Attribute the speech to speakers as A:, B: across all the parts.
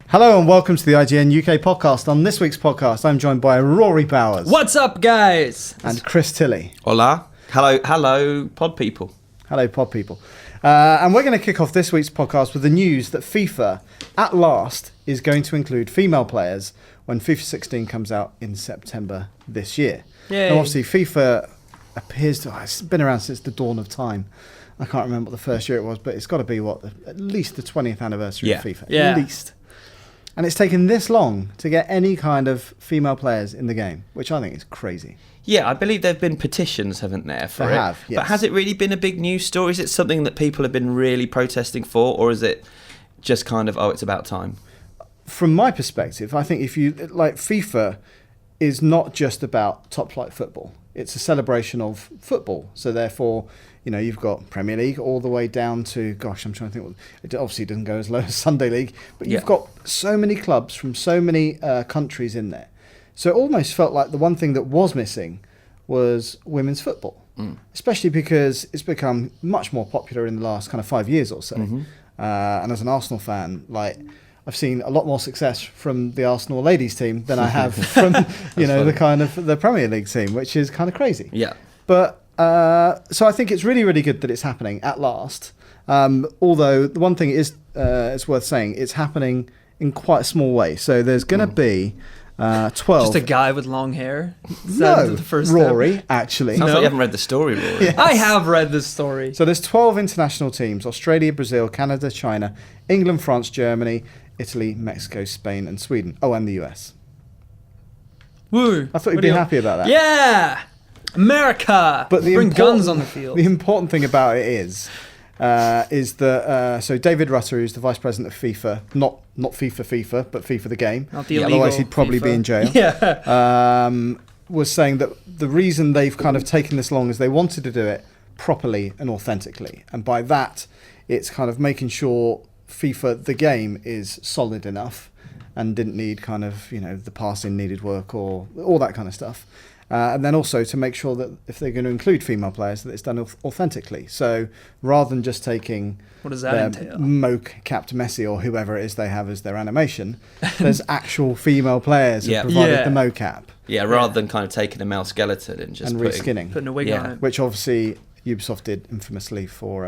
A: Hello and welcome to the IGN UK podcast. On this week's podcast, I'm joined by Rory Bowers.
B: What's up, guys?
A: And Chris Tilley.
C: Hola. Hello, pod people.
A: Hello, pod people. And we're going to kick off this week's podcast with the news that FIFA, at last, is going to include female players when FIFA 16 comes out in September this year.
B: Yay.
A: Now, obviously, FIFA appears to... it's been around since the dawn of time. I can't remember what the first year it was, but it's got to be, at least the 20th anniversary of FIFA.
B: Yeah.
A: At least. And it's taken this long to get any kind of female players in the game, which I think is crazy.
C: Yeah, I believe there have been petitions, haven't there, for
A: There
C: it?
A: have, yes.
C: But has it really been a big news story? Is it something that people have been really protesting for, or is it just kind of, it's about time?
A: From my perspective, I think if you like, FIFA is not just about top flight football. It's a celebration of football. So therefore, you've got Premier League all the way down to, gosh, I'm trying to think. It obviously doesn't go as low as Sunday League, but you've got so many clubs from so many countries in there. So it almost felt like the one thing that was missing was women's football, especially because it's become much more popular in the last kind of 5 years or so. Mm-hmm. And as an Arsenal fan, I've seen a lot more success from the Arsenal ladies team than I have from the Premier League team, which is kind of crazy.
C: Yeah.
A: But so I think it's really, really good that it's happening at last. Although the one thing is it's worth saying, it's happening in quite a small way. So there's going to be 12.
B: Just a guy with long hair?
A: No,
B: the first
A: Rory,
B: step?
A: actually.
C: Sounds like you haven't read the story, Rory.
A: Yes.
B: I have read this story.
A: So there's 12 international teams: Australia, Brazil, Canada, China, England, France, Germany, Italy, Mexico, Spain, and Sweden. Oh, and the US.
B: Woo!
A: I thought you'd be happy about that.
B: Yeah! America!
A: But
B: bring guns on the field.
A: The important thing about it is that so David Rutter, who's the vice president of FIFA, not FIFA, but FIFA the game.
B: Not the illegal
A: otherwise he'd probably
B: FIFA.
A: be in jail.
B: Yeah.
A: Was saying that the reason they've kind of taken this long is they wanted to do it properly and authentically, and by that it's kind of making sure FIFA the game is solid enough and didn't need kind of the passing needed work or all that kind of stuff. And then also to make sure that if they're going to include female players, that it's done authentically. So rather than just taking
B: what does that entail?
A: Moke-capped Messi or whoever it is they have as their animation, there's actual female players who provided the mocap.
C: Yeah, rather than kind of taking a male skeleton and just
A: putting
B: a wig on it.
A: Which obviously Ubisoft did infamously for,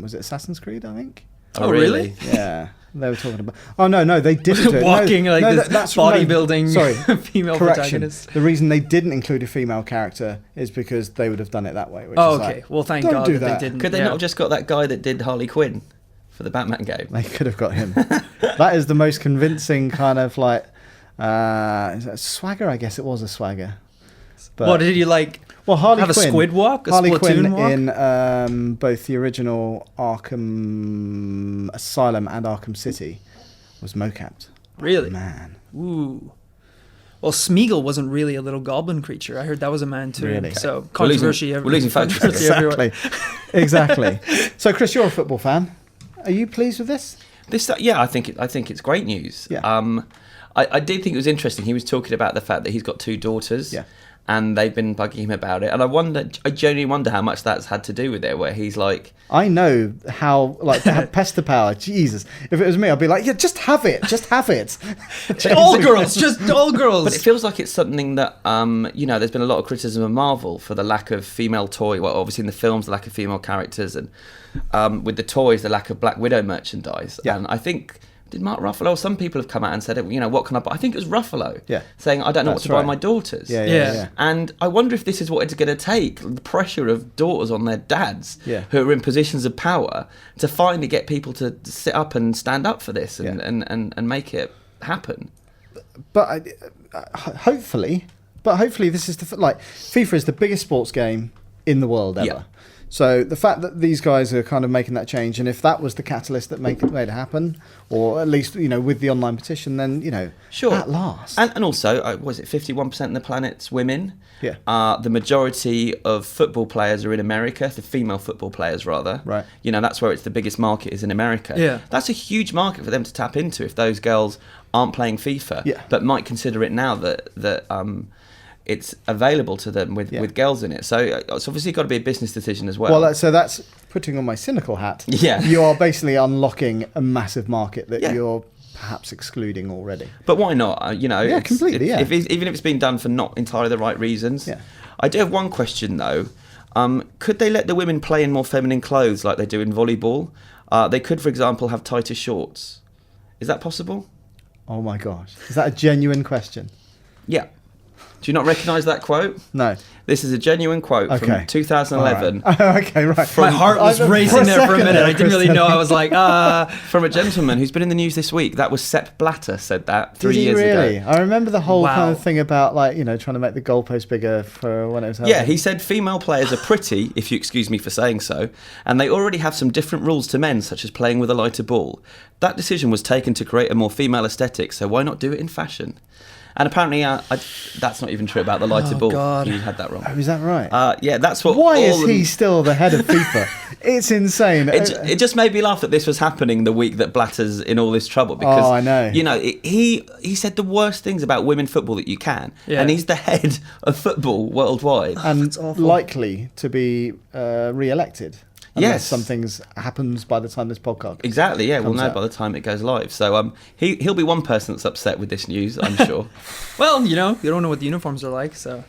A: was it Assassin's Creed, I think?
C: Oh, really?
A: Yeah. They were talking about... Oh, no, they didn't do it.
B: Walking this bodybuilding female protagonist.
A: The reason they didn't include a female character is because they would have done it that way.
B: Well, thank God that they didn't.
C: Could they not have just got that guy that did Harley Quinn for the Batman game?
A: They could have got him. That is the most convincing kind of is that swagger? I guess it was a swagger. But,
B: what, did you
A: Well, Harley
B: have
A: Quinn,
B: a squid walk?
A: Harley
B: Splatoon
A: Quinn
B: walk?
A: in both the original Arkham Asylum and Arkham City was mocapped.
B: Really?
A: Oh, man.
B: Ooh. Well, Smeagol wasn't really a little goblin creature. I heard that was a man too.
A: Really?
B: So controversy.
C: We're losing focus.
A: Exactly. So, Chris, you're a football fan. Are you pleased with this?
C: I think it's great news.
A: Yeah.
C: I did think it was interesting. He was talking about the fact that he's got two daughters.
A: Yeah.
C: And they've been bugging him about it. And I genuinely wonder how much that's had to do with it, where he's like...
A: I know how, pester power, Jesus. If it was me, I'd be like, yeah, just have it. Just have it.
B: all girls.
C: But it feels like it's something that, there's been a lot of criticism of Marvel for the lack of female toy. Well, obviously in the films, the lack of female characters. And with the toys, the lack of Black Widow merchandise.
A: Yeah.
C: And I think... Did Mark Ruffalo? Some people have come out and said, what can I buy? I think it was Ruffalo saying, I don't know what to buy my daughters.
A: Yeah.
C: And I wonder if this is what it's going to take, the pressure of daughters on their dads who are in positions of power to finally get people to sit up and stand up for this and make it happen.
A: But hopefully this is FIFA is the biggest sports game in the world ever.
C: Yeah.
A: So the fact that these guys are kind of making that change, and if that was the catalyst that made it happen, or at least with the online petition, then
C: sure,
A: at last.
C: And also, was it 51% of the planet's women?
A: Yeah.
C: The majority of football players are in America, the female football players rather.
A: Right.
C: That's where it's the biggest market is in America.
B: Yeah.
C: That's a huge market for them to tap into if those girls aren't playing FIFA,
A: Yeah.
C: but might consider it now that it's available to them with girls in it. So it's obviously got to be a business decision as well.
A: Well, so that's putting on my cynical hat.
C: Yeah.
A: You are basically unlocking a massive market that you're perhaps excluding already.
C: But why not?
A: Yeah, completely.
C: Even if it's been done for not entirely the right reasons.
A: Yeah.
C: I do have one question though. Could they let the women play in more feminine clothes like they do in volleyball? They could, for example, have tighter shorts. Is that possible?
A: Oh my gosh, is that a genuine question?
C: Yeah. Do you not recognise that quote?
A: No.
C: This is a genuine quote from 2011.
A: Right. Okay, right.
B: My heart was racing there for a minute. I didn't really know. I was like,
C: From a gentleman who's been in the news this week. That was Sepp Blatter said that 3 years
A: really?
C: ago.
A: I remember the whole kind of thing about trying to make the goalpost bigger for when it was held.
C: Yeah, he said female players are pretty, if you excuse me for saying so, and they already have some different rules to men, such as playing with a lighter ball. That decision was taken to create a more female aesthetic, so why not do it in fashion? And apparently, that's not even true about the lighter ball.
B: God.
C: You had that wrong.
A: Oh, is that right?
C: Yeah, that's what.
A: Why is he still the head of FIFA? It's insane.
C: It just made me laugh that this was happening the week that Blatter's in all this trouble because
A: I know.
C: He said the worst things about women football that you can, and he's the head of football worldwide,
A: and likely to be re-elected. Unless
C: yes,
A: something happens by the time this podcast
C: exactly. Yeah, we'll know
A: out
C: by the time it goes live. So he'll be one person that's upset with this news, I'm sure.
B: Well, you don't know what the uniforms are like, so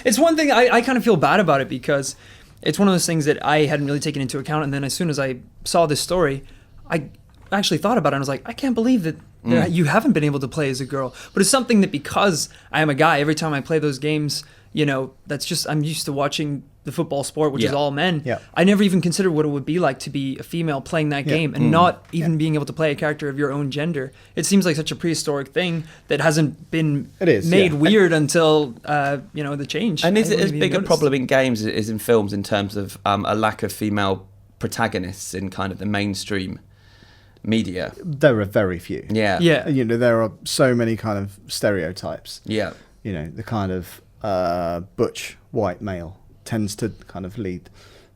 B: it's one thing I kind of feel bad about it because it's one of those things that I hadn't really taken into account, and then as soon as I saw this story, I actually thought about it and I was like, I can't believe that you haven't been able to play as a girl. But it's something that because I am a guy, every time I play those games, that's just, I'm used to watching the football sport, which is all men.
A: Yeah.
B: I never even considered what it would be like to be a female playing that game and not even being able to play a character of your own gender. It seems like such a prehistoric thing that hasn't been made weird until the change.
C: And is it as big a problem in games as it is in films in terms of a lack of female protagonists in kind of the mainstream media?
A: There are very few.
B: Yeah.
A: There are so many kind of stereotypes.
C: Yeah.
A: The kind of butch white male tends to kind of lead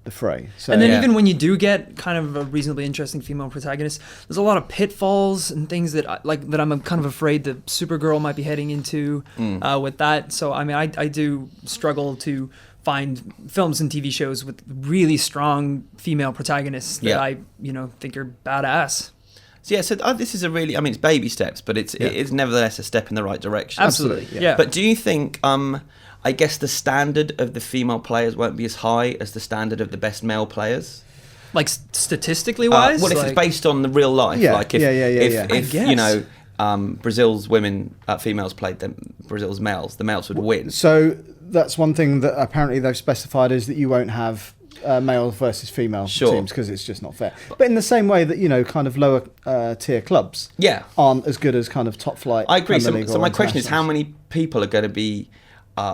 A: the fray. So,
B: and then even when you do get kind of a reasonably interesting female protagonist, there's a lot of pitfalls and things that I'm kind of afraid that Supergirl might be heading into with that. So I mean, I do struggle to find films and TV shows with really strong female protagonists that I think are badass.
C: So this is it's baby steps, but it is nevertheless a step in the right direction.
B: Absolutely, yeah.
C: But do you think, I guess the standard of the female players won't be as high as the standard of the best male players?
B: Like statistically wise?
C: If it's based on the real life.
A: Yeah,
C: like if Brazil's females played Brazil's males, the males would win.
A: So that's one thing that apparently they've specified is that you won't have male versus female teams because it's just not fair. But in the same way that kind of lower tier clubs aren't as good as kind of top flight.
C: I agree. So my question is, how many people are going to be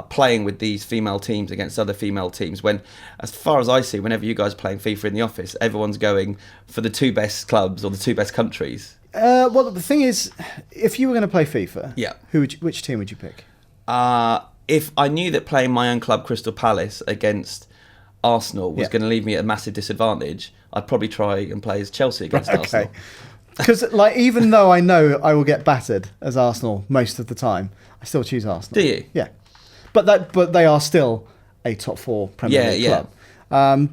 C: playing with these female teams against other female teams when, as far as I see, whenever you guys are playing FIFA in the office, everyone's going for the two best clubs or the two best countries?
A: Well, the thing is, if you were going to play FIFA, which team would you pick?
C: If I knew that playing my own club, Crystal Palace, against Arsenal was going to leave me at a massive disadvantage, I'd probably try and play as Chelsea against Arsenal.
A: Because even though I know I will get battered as Arsenal most of the time, I still choose Arsenal.
C: Do you?
A: Yeah. But they are still a top 4 Premier League club.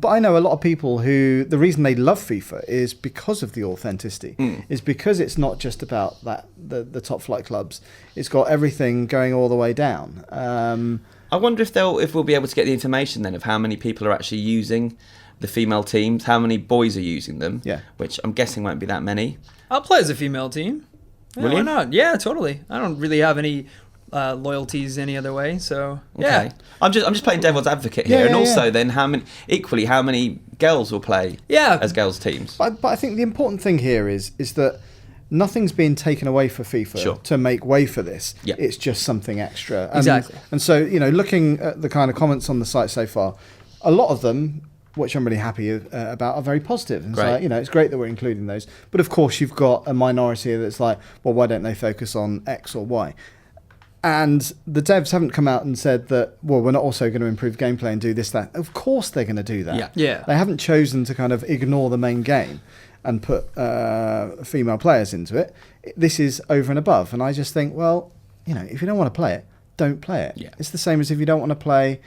A: But I know a lot of people who, the reason they love FIFA is because of the authenticity, is because it's not just about the top flight clubs. It's got everything going all the way down.
C: I wonder if we'll be able to get the information then of how many people are actually using the female teams, how many boys are using them, which I'm guessing won't be that many.
B: I'll play as a female team. Yeah, why not? Yeah, totally. I don't really have any loyalties any other way, so
C: okay. I'm just playing devil's advocate here, then how many girls will play as girls teams?
A: But I think the important thing here is that nothing's being taken away for FIFA to make way for this.
C: Yeah.
A: It's just something extra.
B: Exactly.
A: And so, looking at the kind of comments on the site so far, a lot of them, which I'm really happy about, are very positive. And so, it's great that we're including those. But of course, you've got a minority that's like, well, why don't they focus on X or Y? And the devs haven't come out and said that, well, we're not also going to improve gameplay and do this, that. Of course they're going to do that.
B: Yeah.
A: They haven't chosen to kind of ignore the main game and put female players into it. This is over and above. And I just think, well, if you don't want to play it, don't play it.
C: Yeah.
A: It's the same as if you don't want to play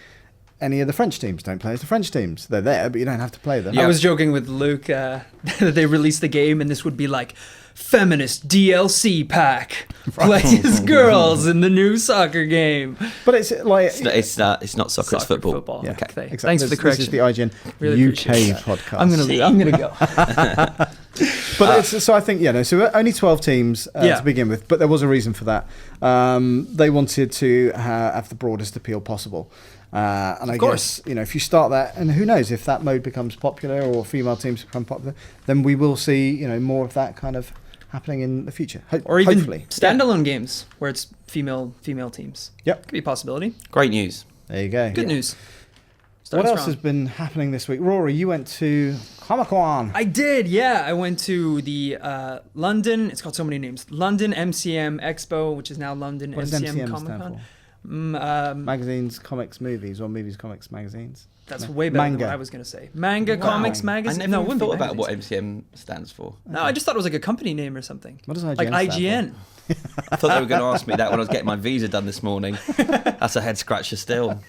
A: any of the French teams, don't play as the French teams. They're there, but you don't have to play them.
B: I was joking with Luke that they released the game and this would be like feminist DLC pack plays girls in the new soccer game.
A: But it's like
C: it's not soccer, it's football.
A: Yeah,
B: Okay.
A: Exactly.
B: Thanks for the correction.
A: This is the IGN
B: Really
A: UK podcast.
B: I'm gonna go.
A: But so I think so only 12 teams to begin with, but there was a reason for that. They wanted to have the broadest appeal possible. And I guess, if you start that, and who knows if that mode becomes popular or female teams become popular, then we will see, more of that kind of happening in the future.
B: Or even
A: hopefully.
B: standalone games where it's female teams.
A: Yep.
B: Could be a possibility.
C: Great news.
A: There you go.
B: Good news.
A: What else has been happening this week? Rory, you went to Comic-Con.
B: I did, yeah. I went to the London, it's got so many names, London MCM Expo, which is now London MCM Comic-Con.
A: Magazines, comics, movies, or movies, comics, magazines.
B: That's way better than what I was going to say. Manga, comics, magazine.
C: I never thought about what MCM stands for.
B: No, I just thought it was like a company name or something.
A: What does IGN
B: like IGN.
C: I thought they were going to ask me that when I was getting my visa done this morning. That's a head scratcher still.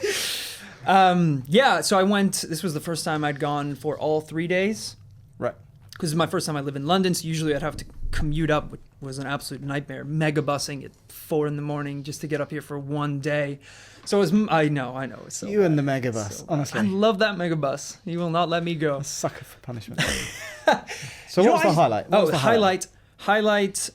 B: So I went, this was the first time I'd gone for all 3 days.
A: Right.
B: Because it's my first time I live in London, so usually I'd have to commute up, which was an absolute nightmare. Mega busing at 4 a.m. just to get up here for one day. So it was, I know. It's so
A: you
B: bad.
A: and the mega bus, honestly.
B: I love that mega bus. He will not let me go.
A: A sucker for punishment. So what was the highlight?
B: Highlight.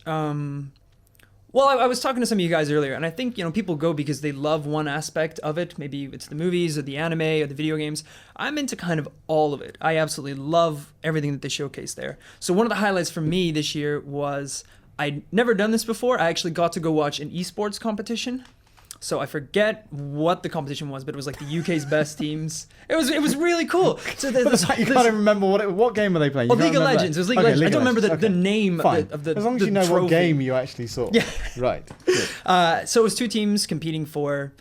B: Well, I was talking to some of you guys earlier, and I think, people go because they love one aspect of it. Maybe it's the movies or the anime or the video games. I'm into kind of all of it. I absolutely love everything that they showcase there. So one of the highlights for me this year was, I'd never done this before. I actually got to go watch an esports competition. So I forget what the competition was, but it was like the UK's best teams. It was really cool. So
A: you can't remember what game were they playing?
B: League of Legends. It was League of Legends. I don't remember the name of the
A: as long as you know
B: trophy.
A: what game you actually saw.
B: Yeah.
A: Right.
B: So it was two teams competing for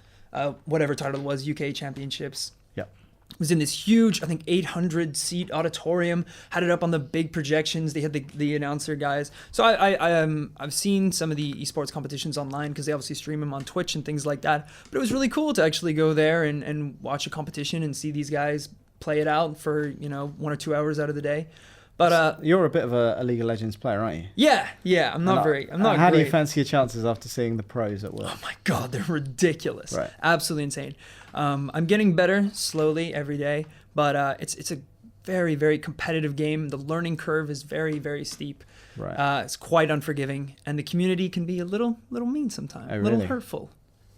B: whatever title it was, UK Championships.
A: Yeah.
B: It was in this huge, I think 800-seat auditorium. Had it up on the big projections. They had the announcer guys. So I've seen some of the esports competitions online because they obviously stream them on Twitch and things like that. But it was really cool to actually go there and watch a competition and see these guys play it out for 1 or 2 hours out of the day. But
A: you're a bit of a League of Legends player, aren't you?
B: Yeah. I'm not great.
A: How do you fancy your chances after seeing the pros at work?
B: Oh my God, they're ridiculous.
A: Right.
B: Absolutely insane. I'm getting better slowly every day, but it's a very, very competitive game. The learning curve is very, very steep.
A: Right.
B: It's quite unforgiving, and the community can be a little mean sometimes,
A: Oh,
B: a little
A: really?
B: hurtful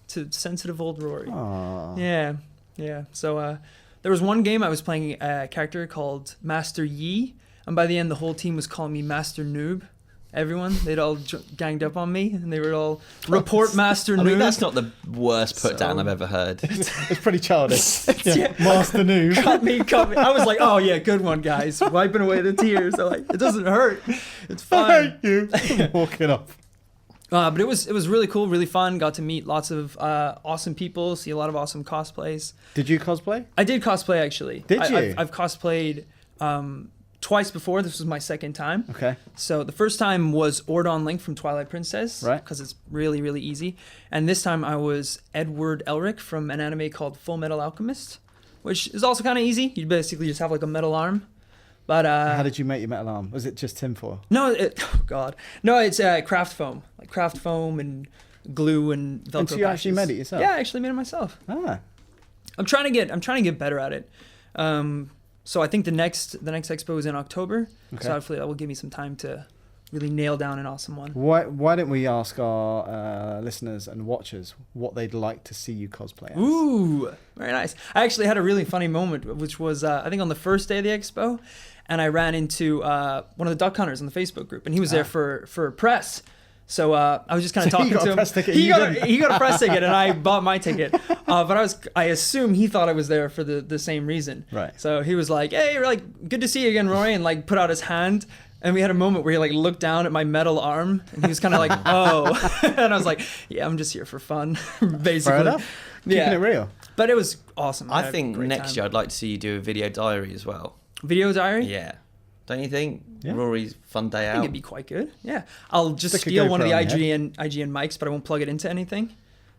B: to sensitive old Rory.
A: Aww.
B: Yeah. So there was one game I was playing a character called Master Yi, and by the end the whole team was calling me Master Noob. Everyone, they'd all ganged up on me, and they would all report Master Noob.
C: I mean, that's not the worst put down I've ever heard.
A: It's pretty childish. Master Noob.
B: Cut me. I was like, oh yeah, good one, guys. Wiping away the tears. I'm like, it doesn't hurt. It's fine.
A: You walking off.
B: But it was really cool, really fun. Got to meet lots of awesome people, see a lot of awesome cosplays.
A: Did you cosplay?
B: I did cosplay, actually.
A: Did you?
B: I've cosplayed twice before. This was my second time.
A: Okay.
B: So the first time was Ordon Link from Twilight Princess.
A: Right.
B: Because it's really, really easy. And this time I was Edward Elric from an anime called Full Metal Alchemist, which is also kind of easy. You basically just have like a metal arm. But
A: how did you make your metal arm? Was it just tinfoil?
B: No, oh God. No, it's craft foam. Like craft foam and glue and Velcro.
A: And so you actually made it yourself?
B: Yeah, I actually made it myself.
A: Ah.
B: I'm trying to get better at it. So I think the next expo is in October.
A: Okay.
B: So hopefully that will give me some time to really nail down an awesome one.
A: Why don't we ask our listeners and watchers what they'd like to see you cosplay as?
B: Ooh, very nice. I actually had a really funny moment, which was I think on the first day of the expo, and I ran into one of the duck hunters on the Facebook group, and he was there for press. So I was just kind of talking to him. He got a press ticket, and I bought my ticket. But I assume he thought I was there for the same reason.
A: Right.
B: So he was like, "Hey, like good to see you again, Rory," and like put out his hand. And we had a moment where he like looked down at my metal arm, and he was kind of like, "Oh," and I was like, "Yeah, I'm just here for fun," basically.
A: Fair enough. Keeping it real.
B: But it was awesome.
C: I think next year I'd like to see you do a video diary as well.
B: Video diary?
C: Yeah. Don't you think?
A: Yeah.
C: Rory's fun day out.
B: I think it'd be quite good. Yeah. I'll just
A: Stick a
B: steal one of the
A: GoPro on
B: IGN mics, but I won't plug it into anything.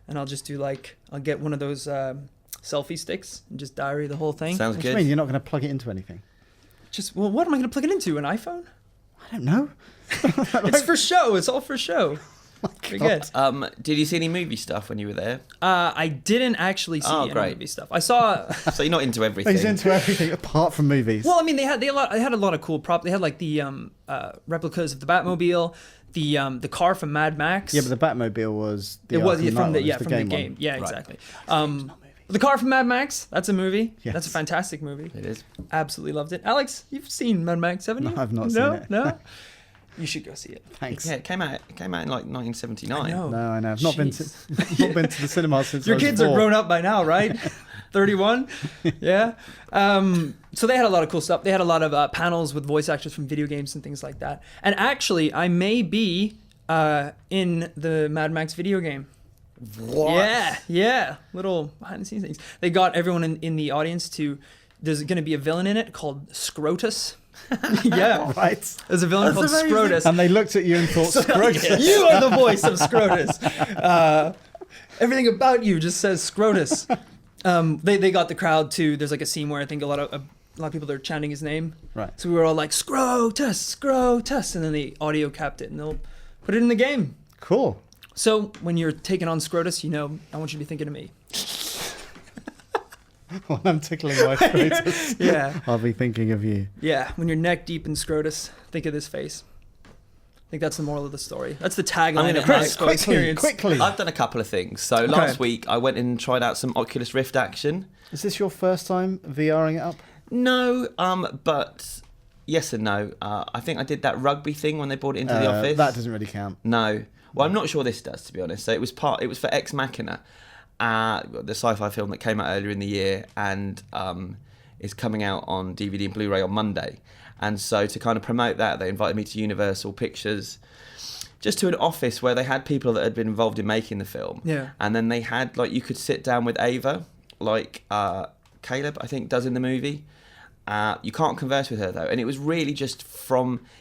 B: And I'll just do I'll get one of those selfie sticks and just diary the whole thing.
C: Sounds
A: What
C: good.
A: do you mean you're not going to plug it into anything?
B: What am I going to plug it into? An iPhone?
A: I don't know.
B: It's for show. It's all for show. Pretty good.
C: Did you see any movie stuff when you were there?
B: I didn't actually see any movie stuff. I saw.
C: So you're not into everything.
A: He's into everything apart from movies.
B: Well, I mean, they had a lot of cool props. They had like the replicas of the Batmobile, the car from Mad Max.
A: Yeah, but the Batmobile was
B: from the
A: game.
B: game. Yeah,
C: Right.
B: exactly. The car from Mad Max. That's a movie.
A: Yes.
B: That's a fantastic movie.
C: It is.
B: Absolutely loved it. Alex, you've seen Mad Max, haven't you?
A: No, I've not seen it.
B: No. You should go see it.
A: Thanks.
C: Yeah, it came out in like 1979.
B: I know.
A: No, I know. I've not been to the cinema since
B: Your
A: I was
B: kids are
A: 4.
B: grown up by now, right? 31? Yeah. So they had a lot of cool stuff. They had a lot of panels with voice actors from video games and things like that. And actually, I may be in the Mad Max video game.
C: What?
B: Yeah. Little behind the scenes things. They got everyone in the audience to... There's going to be a villain in it called Scrotus. Yeah.
A: Right.
B: There's a villain called
C: amazing.
B: Scrotus.
A: And they looked at you and thought, Scrotus.
B: You are the voice of Scrotus. Everything about you just says Scrotus. They got the crowd to. There's like a scene where I think a lot of people are chanting his name.
A: Right.
B: So we were all like Scrotus, Scrotus, and then the audio capped it, and they'll put it in the game.
A: Cool.
B: So when you're taking on Scrotus, I want you to be thinking of me.
A: When I'm tickling my Scrotus,
B: Yeah.
A: I'll be thinking of you.
B: Yeah. When you're neck deep in Scrotus, think of this face. I think that's the moral of the story. That's the tagline of my experience.
A: Quickly.
C: I've done a couple of things. So last week I went and tried out some Oculus Rift action.
A: Is this your first time VRing it up?
C: No, but yes and no. I think I did that rugby thing when they brought it into the office.
A: That doesn't really count.
C: No. Well, I'm not sure this does, to be honest. So it was for Ex Machina, the sci-fi film that came out earlier in the year and is coming out on DVD and Blu-ray on Monday. And so to kind of promote that, they invited me to Universal Pictures, just to an office where they had people that had been involved in making the film.
B: Yeah.
C: And then they had, like, you could sit down with Ava, like Caleb, I think, does in the movie. You can't converse with her, though. And it was really just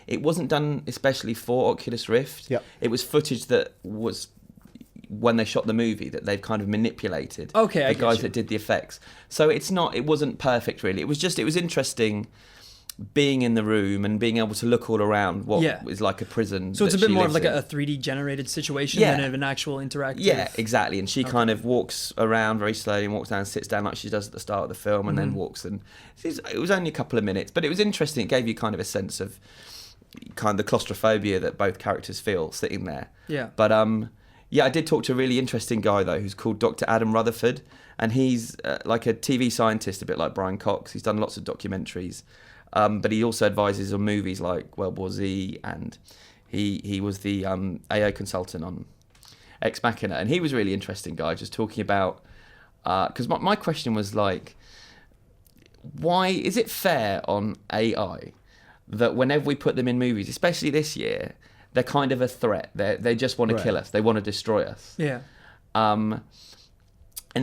C: it wasn't done especially for Oculus Rift.
A: Yep.
C: It was footage that was when they shot the movie that they've kind of manipulated.
B: Okay,
C: the guys that did the effects. So it wasn't perfect, really. It was interesting being in the room and being able to look all around what is like a prison.
B: So it's a bit more of like a 3D generated situation than of an actual interactive.
C: Yeah, exactly. And she kind of walks around very slowly and walks down and sits down like she does at the start of the film and then walks. And it was only a couple of minutes, but it was interesting. It gave you kind of a sense of kind of the claustrophobia that both characters feel sitting there.
B: Yeah.
C: But I did talk to a really interesting guy, though, who's called Dr. Adam Rutherford. And he's like a TV scientist, a bit like Brian Cox. He's done lots of documentaries. But he also advises on movies like World War Z, and he was the AO consultant on Ex Machina, and he was a really interesting guy, just talking about, because my question was like, why is it fair on AI that whenever we put them in movies, especially this year, they're kind of a threat, they just want to kill us, they want to destroy us.
B: Yeah.
C: And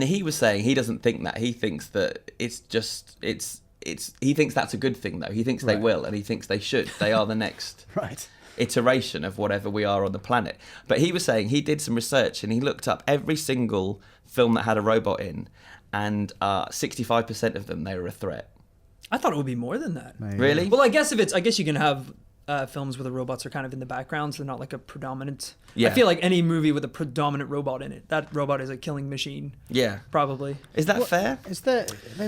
C: he was saying he doesn't think that, he thinks that he thinks that's a good thing, though. He thinks they will, and he thinks they should. They are the next iteration of whatever we are on the planet. But he was saying he did some research and he looked up every single film that had a robot in, and 65% of them, they were a threat.
B: I thought it would be more than that.
A: Maybe.
C: Really?
B: Well, I guess you can have films where the robots are kind of in the background, so they're not like a predominant.
C: Yeah.
B: I feel like any movie with a predominant robot in it, that robot is a killing machine.
C: Yeah.
B: Probably.
C: Is that fair?
A: There's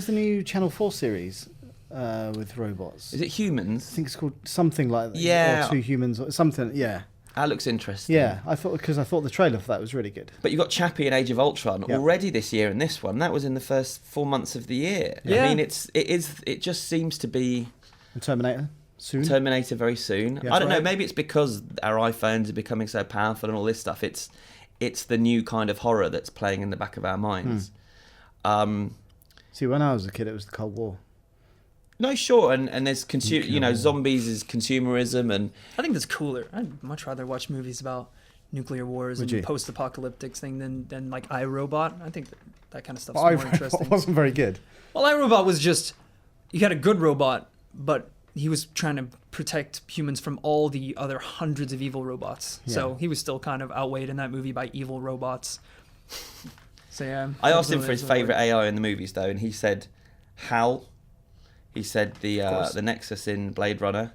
A: the new Channel 4 series with robots.
C: Is it Humans?
A: I think it's called something like that.
C: Yeah.
A: Or Two Humans or something. Yeah.
C: That looks interesting.
A: Yeah, I thought the trailer for that was really good.
C: But you got Chappie and Age of Ultron already this year, and this one that was in the first 4 months of the year.
B: Yeah.
C: I mean, it just seems to be
A: And Terminator soon.
C: Terminator very soon.
A: Yeah,
C: I don't know.
A: right.
C: Maybe it's because our iPhones are becoming so powerful and all this stuff. It's the new kind of horror that's playing in the back of our minds.
A: See, when I was a kid, it was the Cold War.
C: No, sure, and there's zombies is consumerism, and
B: I think that's cooler. I'd much rather watch movies about nuclear wars
A: Would
B: and
A: you?
B: post-apocalyptic thing than like iRobot. I think that kind of stuff's
A: But
B: more interesting.
A: wasn't very good.
B: Well, iRobot was just, you had a good robot, but he was trying to protect humans from all the other hundreds of evil robots.
A: Yeah.
B: So he was still kind of outweighed in that movie by evil robots. So yeah.
C: I asked him for his favourite AI in the movies, though, and he said HAL. He said the Nexus in Blade Runner,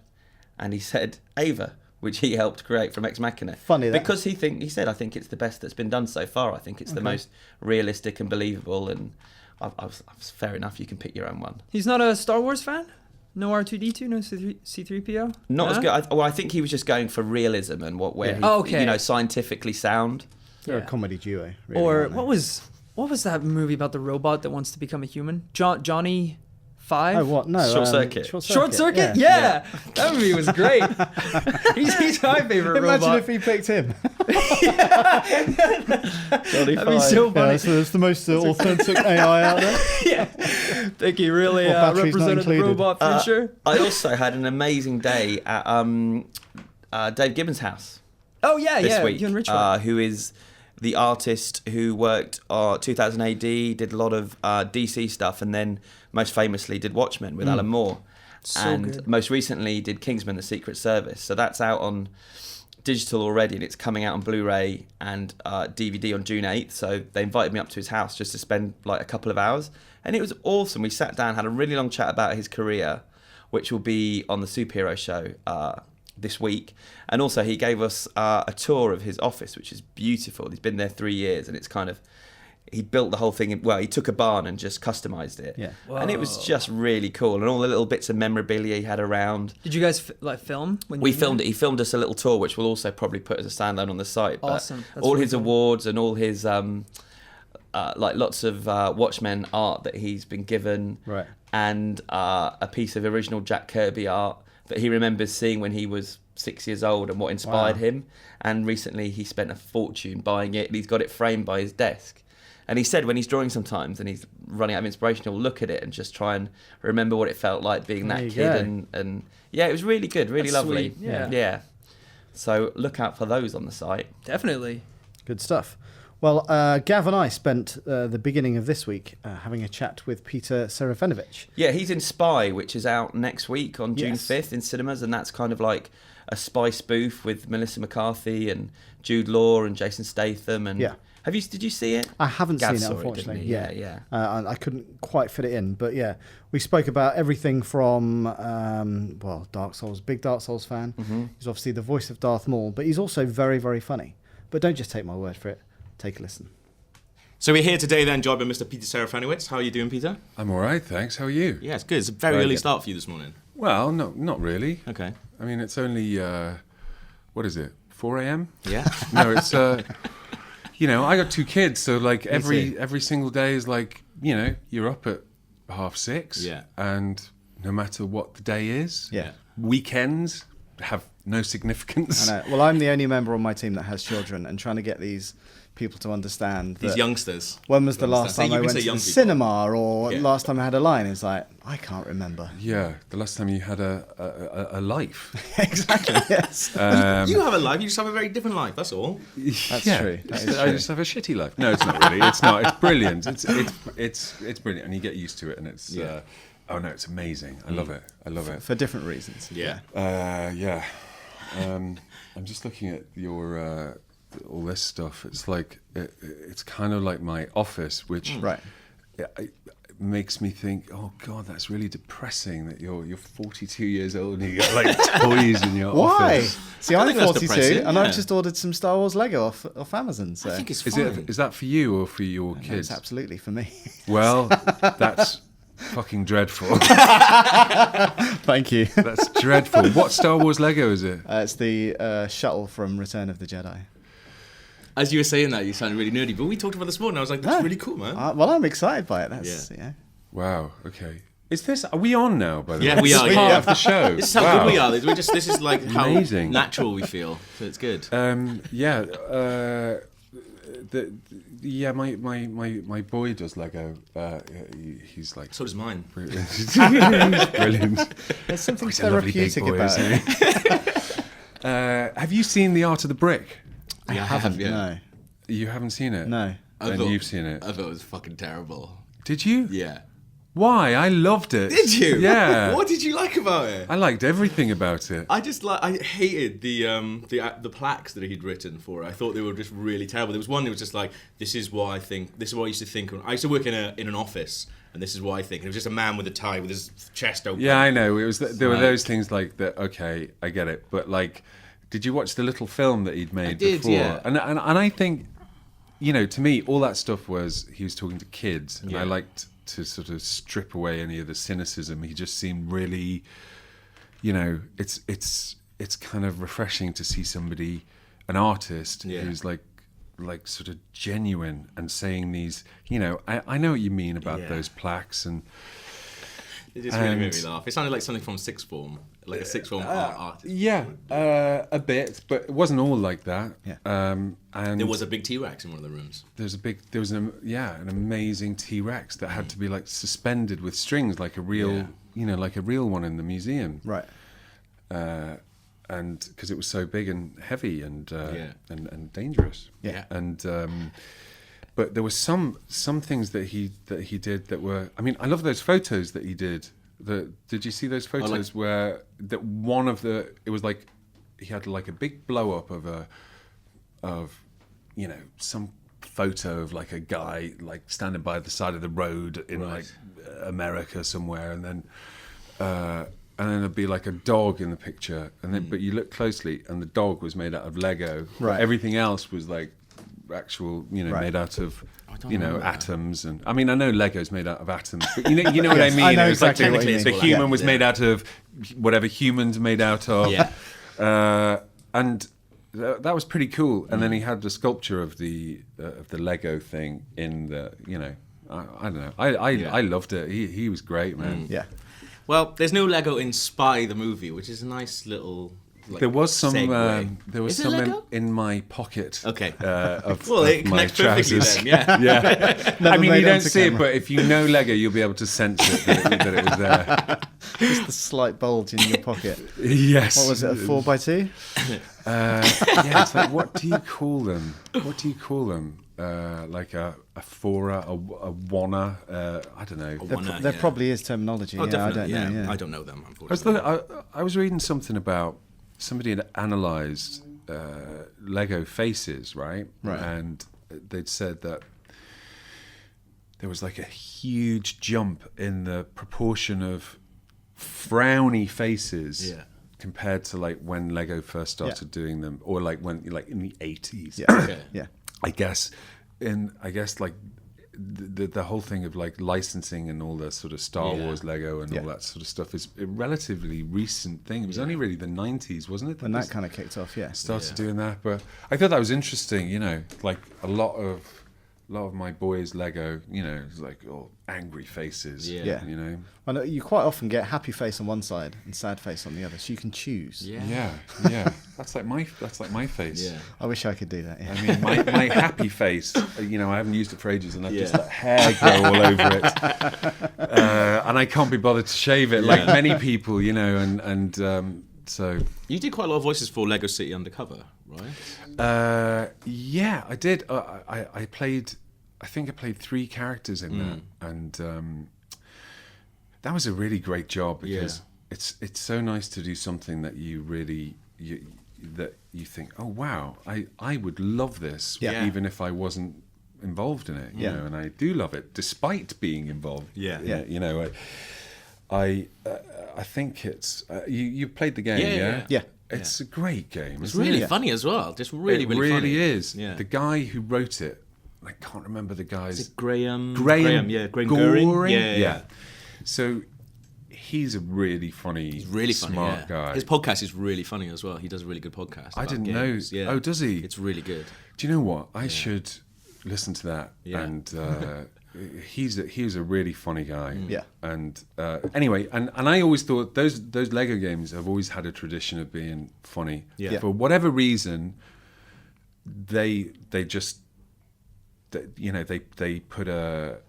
C: and he said Ava, which he helped create from Ex Machina.
A: Funny that.
C: Because he said, I think it's the best that's been done so far. I think it's the most realistic and believable, and I was fair enough, you can pick your own one.
B: He's not a Star Wars fan? No R2-D2, no C3PO?
C: Not as good. I think he was just going for realism and scientifically sound.
A: They're a comedy duo. Really,
B: or
A: aren't they?
B: what was that movie about the robot that wants to become a human? Johnny 5?
A: Oh, what? No.
C: Short Circuit.
B: Short Circuit? Yeah. That movie was great. he's my favorite robot.
A: Imagine if he picked him.
B: That'd be so funny.
A: Yeah, so it's the most authentic AI out there.
B: Yeah. Think he really represented the robot future.
C: I also had an amazing day at Dave Gibbons' house.
B: Oh, yeah,
C: this week,
B: you and Richard.
C: who is the artist who worked 2000 AD, did a lot of DC stuff, and then most famously did Watchmen with Alan Moore. And
B: good.
C: most recently did Kingsman: The Secret Service. So that's out on digital already, and it's coming out on Blu-ray and DVD on June 8th. So they invited me up to his house just to spend like a couple of hours, and it was awesome. We sat down, had a really long chat about his career, which will be on the Superhero Show this week. And also he gave us a tour of his office, which is beautiful. He's been there 3 years, and it's kind of, he built the whole thing. He took a barn and just customized it.
A: Yeah.
C: And it was just really cool. And all the little bits of memorabilia he had around.
B: Did you guys film? When
C: We filmed it. He filmed us a little tour, which we'll also probably put as a standalone on the site.
B: Awesome.
C: But all his awards and all his lots of Watchmen art that he's been given,
A: Right.
C: and a piece of original Jack Kirby art that he remembers seeing when he was 6 years old and what inspired him. And recently he spent a fortune buying it, and he's got it framed by his desk. And he said when he's drawing sometimes and he's running out of inspiration, he'll look at it and just try and remember what it felt like being that kid. And yeah, it was really good, really
B: That's
C: lovely.
B: sweet. Yeah.
C: Yeah. So look out for those on the site.
B: Definitely.
A: Good stuff. Well, Gav and I spent the beginning of this week having a chat with Peter Serafinowicz.
C: Yeah, he's in Spy, which is out next week on June 5th in cinemas, and that's kind of like a spy spoof with Melissa McCarthy and Jude Law and Jason Statham. And did you see it?
A: I haven't
C: Gav
A: seen it,
C: saw
A: unfortunately.
C: didn't he? Yeah.
A: I couldn't quite fit it in, but yeah, we spoke about everything from Dark Souls. Big Dark Souls fan. Mm-hmm. He's obviously the voice of Darth Maul, but he's also very, very funny. But don't just take my word for it. Take a listen.
D: So we're here today then, joined by Mr. Peter Serafinowicz. How are you doing, Peter?
E: I'm all right, thanks. How are you?
D: Yeah, it's good. It's a very early start for you this morning.
E: Well, no, not really.
D: Okay.
E: I mean, it's only, what is it, 4 a.m.?
D: Yeah.
E: No, it's, I got 2 kids, so like every single day is like, you're up at 6:30.
D: Yeah.
E: And no matter what the day is,
A: Yeah.
E: weekends have no significance.
A: I know. Well, I'm the only member on my team that has children, and trying to get these people to understand
D: These
A: that
D: youngsters.
A: when was the last time I went to the cinema, or last time I had a line. It's like, I can't remember.
E: Yeah, the last time you had a life.
A: Exactly, yes.
D: You have a life, you just have a very different life, that's all.
A: That's true. That is
E: I
A: true.
E: just have a shitty life. No, it's not really. It's not. It's brilliant. It's brilliant, and you get used to it, and it's. It's amazing. I love it. I love it
A: For different reasons.
D: Yeah.
E: I'm just looking at your all this stuff. It's like it's kind of like my office, which it makes me think, oh God, that's really depressing that you're 42 years old and you got like toys in your office.
A: Why? See, I'm
D: think that's
A: 42,
D: depressing,
A: and I've just ordered some Star Wars Lego off Amazon. So
D: I think it's
E: Is
D: fine.
E: is that for you or for your
A: No,
E: kids?
A: it's absolutely for me.
E: Well, that's fucking dreadful.
A: Thank you.
E: That's dreadful. What Star Wars Lego is it?
A: It's the shuttle from Return of the Jedi.
D: As you were saying that, you sounded really nerdy, but we talked about it this morning. I was like, that's really cool, man.
A: Well, I'm excited by it. That's
E: Wow. Okay. Are we on now? By the way,
D: Yeah, we
E: This
D: are,
E: is part
D: yeah.
E: of the show.
D: This is how good we are. This is like how
E: Amazing.
D: natural we feel. So it's good.
E: My boy does Lego. He's like
D: So does mine.
E: he's brilliant.
A: There's something
E: He's a lovely big
A: therapeutic
E: boy,
A: about
E: isn't
A: it.
E: he? Have you seen The Art of the Brick?
A: I haven't. No.
E: You haven't seen it?
A: No.
E: Then you've seen it.
D: I thought it was fucking terrible.
E: Did you?
D: Yeah.
E: Why? I loved it.
D: Did you?
E: Yeah.
D: What did you like about it?
E: I liked everything about it.
D: I hated the plaques that he'd written for it. I thought they were just really terrible. There was one that was just like, this is what I think. This is what I used to think. I used to work in an office, and this is what I think. And it was just a man with a tie with his chest open.
E: Yeah, I know. It was there were those things like that. Okay, I get it. But like, did you watch the little film that he'd made before?
D: Yeah.
E: And I think, you know, to me, all that stuff was he was talking to kids, and I liked to sort of strip away any of the cynicism. He just seemed really, you know, it's kind of refreshing to see somebody, an artist, who's like sort of genuine and saying these, you know, I know what you mean about those plaques, and
D: it just really made me laugh. It sounded like something from sixth form, like a sixth form artist.
E: Yeah, a bit, but it wasn't all like that.
A: Yeah.
E: And
D: there was a big T-Rex in one of the rooms.
E: There was an amazing T-Rex that had to be like suspended with strings, like a real, you know, like a real one in the museum.
A: Right.
E: And because it was so big and heavy and dangerous.
A: Yeah.
E: And but there were some things that he did that were. I mean, I love those photos that he did. Did you see those photos where that one of the? It was like he had like a big blow up of you know, some photo of like a guy like standing by the side of the road in like America somewhere, and then there'd be like a dog in the picture, and then but you look closely, and the dog was made out of Lego.
A: Right.
E: Everything else was like actual, you know, made out of, you know, atoms. And I mean, I know Lego's made out of atoms, but you know what I mean.
A: I know
E: it was
A: exactly
E: like
A: what you mean.
E: the human was made out of whatever humans made out of.
D: Yeah.
E: And that was pretty cool. And then he had the sculpture of the Lego thing in the, you know, I don't know. I loved it. He was great, man.
A: Yeah.
D: Well, there's no Lego in Spy the movie, which is a nice little. Like,
E: there was some. There was
D: Is it
E: some
D: Lego?
E: in my pocket.
D: Okay.
E: Well,
D: it
E: my
D: connects perfectly
E: trousers.
D: then. Yeah.
E: Yeah. I mean,
A: made
E: you don't
A: onto
E: see it,
A: camera.
E: but if you know Lego, you'll be able to sense it that it was there.
A: Just the slight bulge in your pocket.
E: Yes.
A: What was it, a 4x2?
E: Yeah. It's like, what do you call them? What do you call them? Like a fora, a wanna. I don't know.
A: There probably is terminology.
D: Oh,
A: yeah,
D: definitely.
A: I don't know. Yeah.
D: I don't know them, unfortunately.
E: I was reading something about somebody had analysed Lego faces, right?
A: Right.
E: And they'd said that there was like a huge jump in the proportion of frowny faces compared to like when Lego first started doing them, or like when like in the 80s.
A: Yeah.
D: Okay.
A: Yeah.
E: I guess like the whole thing of like licensing and all the sort of Star Wars Lego and all that sort of stuff is a relatively recent thing. It was only really the 90s, wasn't it?
A: When that kind of kicked off, yeah.
E: Started doing that, but I thought that was interesting. You know, like a lot of my boys' Lego, you know, is like all angry faces.
A: Yeah.
E: You know.
A: I know you quite often get happy face on one side and sad face on the other, so you can choose.
E: Yeah. That's like my face.
D: Yeah.
A: I wish I could do that. Yeah.
E: I mean, my happy face, you know, I haven't used it for ages, and I've just let hair grow all over it, and I can't be bothered to shave it like many people, you know, and so.
D: You did quite a lot of voices for Lego City Undercover, right?
E: Yeah, I did. I played. I think I played 3 characters in that, and that was a really great job because it's so nice to do something that you really that you think, oh wow, I would love this, even if I wasn't involved in it, you know, and I do love it despite being involved. You know, I think it's you played the game,
A: Yeah.
E: It's a great game.
D: It's really funny as well. Just really,
E: it
D: really funny.
E: really is.
D: Yeah.
E: The guy who wrote it, I can't remember the guy's.
D: Is it Graham?
E: Yeah,
D: Graham Goring.
E: Yeah. So he's a really funny, smart guy.
D: His podcast is really funny as well. He does a really good podcast.
E: I didn't
D: games.
E: know. Oh, does he?
D: It's really good.
E: Do you know what? I should listen to that.
D: Yeah.
E: And he was a really funny guy.
A: Yeah.
E: And anyway, and I always thought those Lego games have always had a tradition of being funny.
D: Yeah.
E: For whatever reason, they just. You know, they put an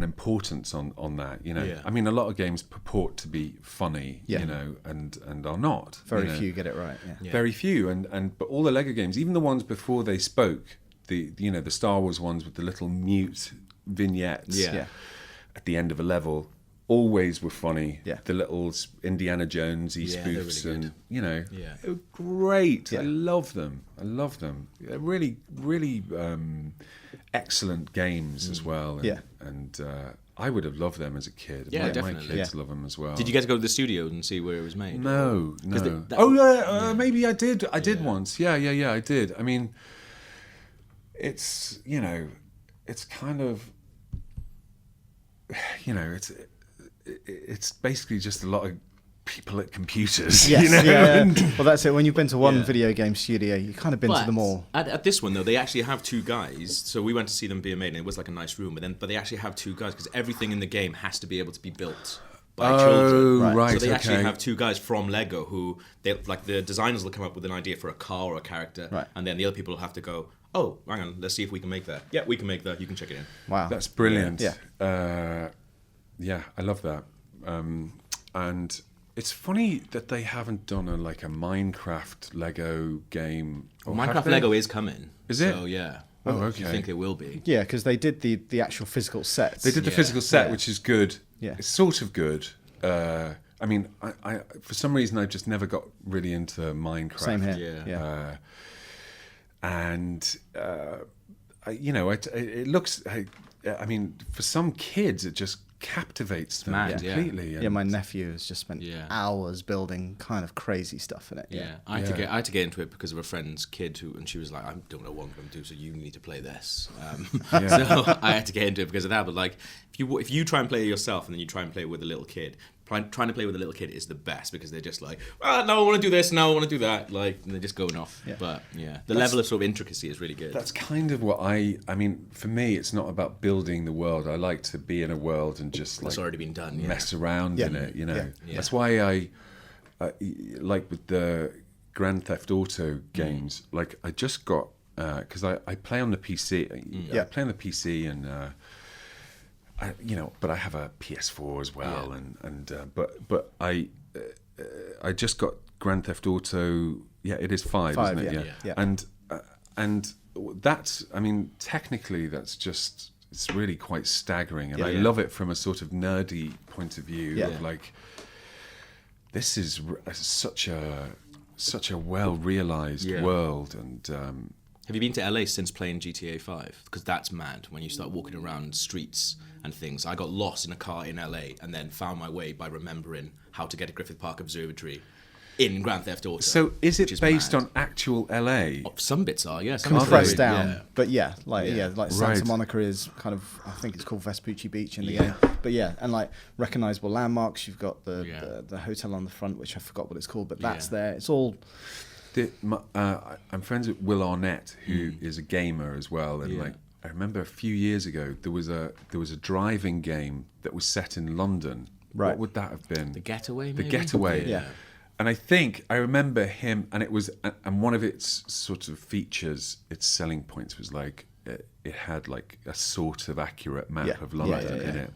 E: importance on that. You know, I mean, a lot of games purport to be funny. You know, and are not.
A: Very few get it right. Yeah.
E: Very few, but all the Lego games, even the ones before they spoke, the Star Wars ones with the little mute vignettes at the end of a level, always were funny.
A: Yeah.
E: The little Indiana Jones
D: Yeah,
E: spoofs,
D: they're really
E: and you know,
D: Yeah.
E: they were great.
A: Yeah.
E: I love them. They're really, really excellent games as well. And,
A: Yeah.
E: and I would have loved them as a kid.
D: Yeah,
E: my
D: definitely.
E: kids love them as well.
D: Did you get to go to the studio and see where it was made?
E: No. Maybe I did. I did once. Yeah, I did. I mean, it's it's kind of it's basically just a lot of people at computers.
A: Yes,
E: Yeah.
A: Well, that's it. When you've been to one
D: Yeah.
A: video game studio, you've kind of been to them all.
D: At this one though, they actually have two guys. So we went to see them being made, and it was like a nice room. But they actually have two guys because everything in the game has to be able to be built by children.
E: Right.
D: So they actually
E: okay.
D: have two guys from Lego who the designers will come up with an idea for a car or a character,
A: Right.
D: and then the other people will have to go, oh, hang on, let's see if we can make that. Yeah, we can make that. You can check it in.
A: Wow.
E: That's brilliant.
A: Yeah.
E: Yeah, I love that. And it's funny that they haven't done a Minecraft Lego game. Or have
D: Minecraft
E: they?
D: Lego is coming.
E: Is it?
D: So yeah.
E: Oh,
D: I
E: okay.
D: think it will be.
A: Yeah, because they did the actual physical sets.
E: They did the
D: Yeah.
E: physical set,
A: Yeah.
E: which is good.
A: Yeah.
E: It's sort of good. I mean, I for some reason I just never got really into Minecraft.
A: Same here.
D: Yeah.
E: And it looks. I mean, for some kids, it just captivates them
D: Mad, yeah.
E: completely.
A: Yeah, my nephew has just spent
D: Yeah.
A: hours building kind of crazy stuff in it.
D: Yeah, I had to get into it because of a friend's kid and she was like, I don't know what I'm going to do, so you need to play this. So I had to get into it because of that. But like, if you try and play it yourself and then you try and play it with a little kid, trying to play with a little kid is the best because they're just like, no, I want to do this, no, I want to do that, like, and they're just going off.
A: Yeah.
D: But yeah, the level of sort of intricacy is really good.
E: That's kind of what I mean, for me, it's not about building the world. I like to be in a world and just
D: It's already been done. Yeah.
E: mess around
A: Yeah.
E: in it,
D: Yeah.
E: That's why I like with the Grand Theft Auto games, like I just got, because I play on the PC. I play on the PC and, but I have a PS4 as well.
D: Yeah.
E: But I just got Grand Theft Auto. Yeah, it is 5, isn't it?
A: Yeah.
E: And that's, I mean, technically that's just, it's really quite staggering, and I
D: Yeah.
E: love it from a sort of nerdy point of view.
A: Yeah.
E: Of like, this is such a well realized
D: Yeah.
E: world, and
D: Have you been to LA since playing GTA 5? Because that's mad when you start walking around streets and things. I got lost in a car in LA and then found my way by remembering how to get to Griffith Park Observatory in Grand Theft Auto.
E: so is
D: which
E: it based
D: mad.
E: on actual LA?
D: Some bits are, yeah. Some
A: Compressed
D: are,
A: down,
D: yeah.
A: but like Santa
E: Right.
A: Monica is kind of, I think it's called Vespucci Beach in the
D: Yeah.
A: game. But yeah, and like recognizable landmarks. You've got the hotel on the front, which I forgot what it's called, but that's
D: Yeah.
A: there. It's all.
E: I'm friends with Will Arnett, who is a gamer as well, and
D: Yeah.
E: like I remember a few years ago there was a driving game that was set in London.
A: Right.
E: What would that have been?
D: The Getaway,
E: The
D: maybe?
E: Getaway.
A: Yeah.
E: And I think I remember him, and it was, and one of its sort of features, its selling points was like it had like a sort of accurate map
A: Yeah.
E: of London
A: Yeah.
E: in it.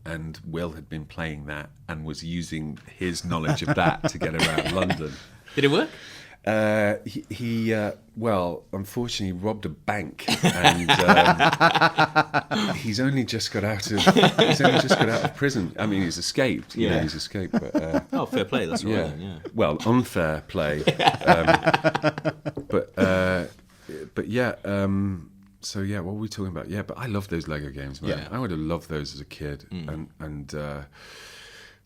E: And Will had been playing that and was using his knowledge of that to get around London.
D: Did it work?
E: He well, unfortunately, robbed a bank, and he's only just got out of prison. I mean, he's escaped. You know, he's escaped. But
D: Oh, fair play. That's
E: yeah,
D: right. Then, yeah.
E: well, unfair play. But yeah. So yeah, what were we talking about? Yeah, but I love those Lego games, man.
D: Yeah.
E: I would have loved those as a kid, and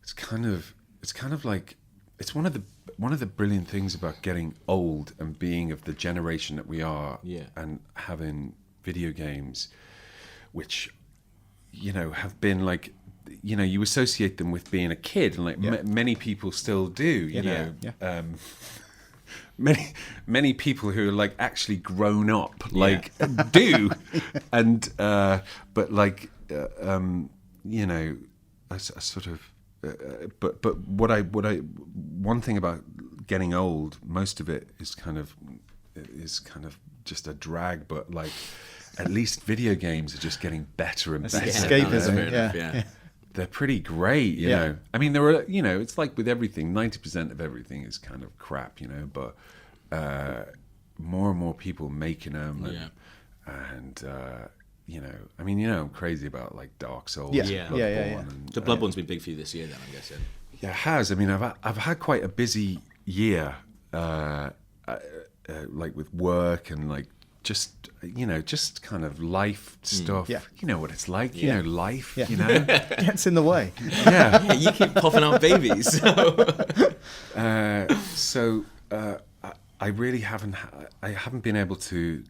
E: it's kind of like it's one of the brilliant things about getting old and being of the generation that we are,
D: Yeah.
E: and having video games, which have been like, you associate them with being a kid, and like many people still do, you know.
A: Yeah.
E: Many people who are like actually grown up like do, and but like I sort of but one thing about getting old, most of it is kind of just a drag, but like at least video games are just getting better and better.
A: Escapism.
D: Yeah.
E: They're pretty great, you know. I mean, there are, it's like with everything, 90% of everything is kind of crap, but more and more people making them, and you know, I mean, you know, I'm crazy about like Dark Souls,
A: Bloodborne.
E: And,
D: So Bloodborne's been big for you this year, then, I'm guessing.
E: Yeah, it has. I mean, I've had quite a busy year, like with work and like just, you know, just kind of life stuff.
A: Yeah.
E: You know what it's like. You know, life.
A: Yeah.
E: You know,
A: Gets in the way.
E: yeah.
D: Yeah, you keep popping out babies.
E: So I really haven't. I haven't been able to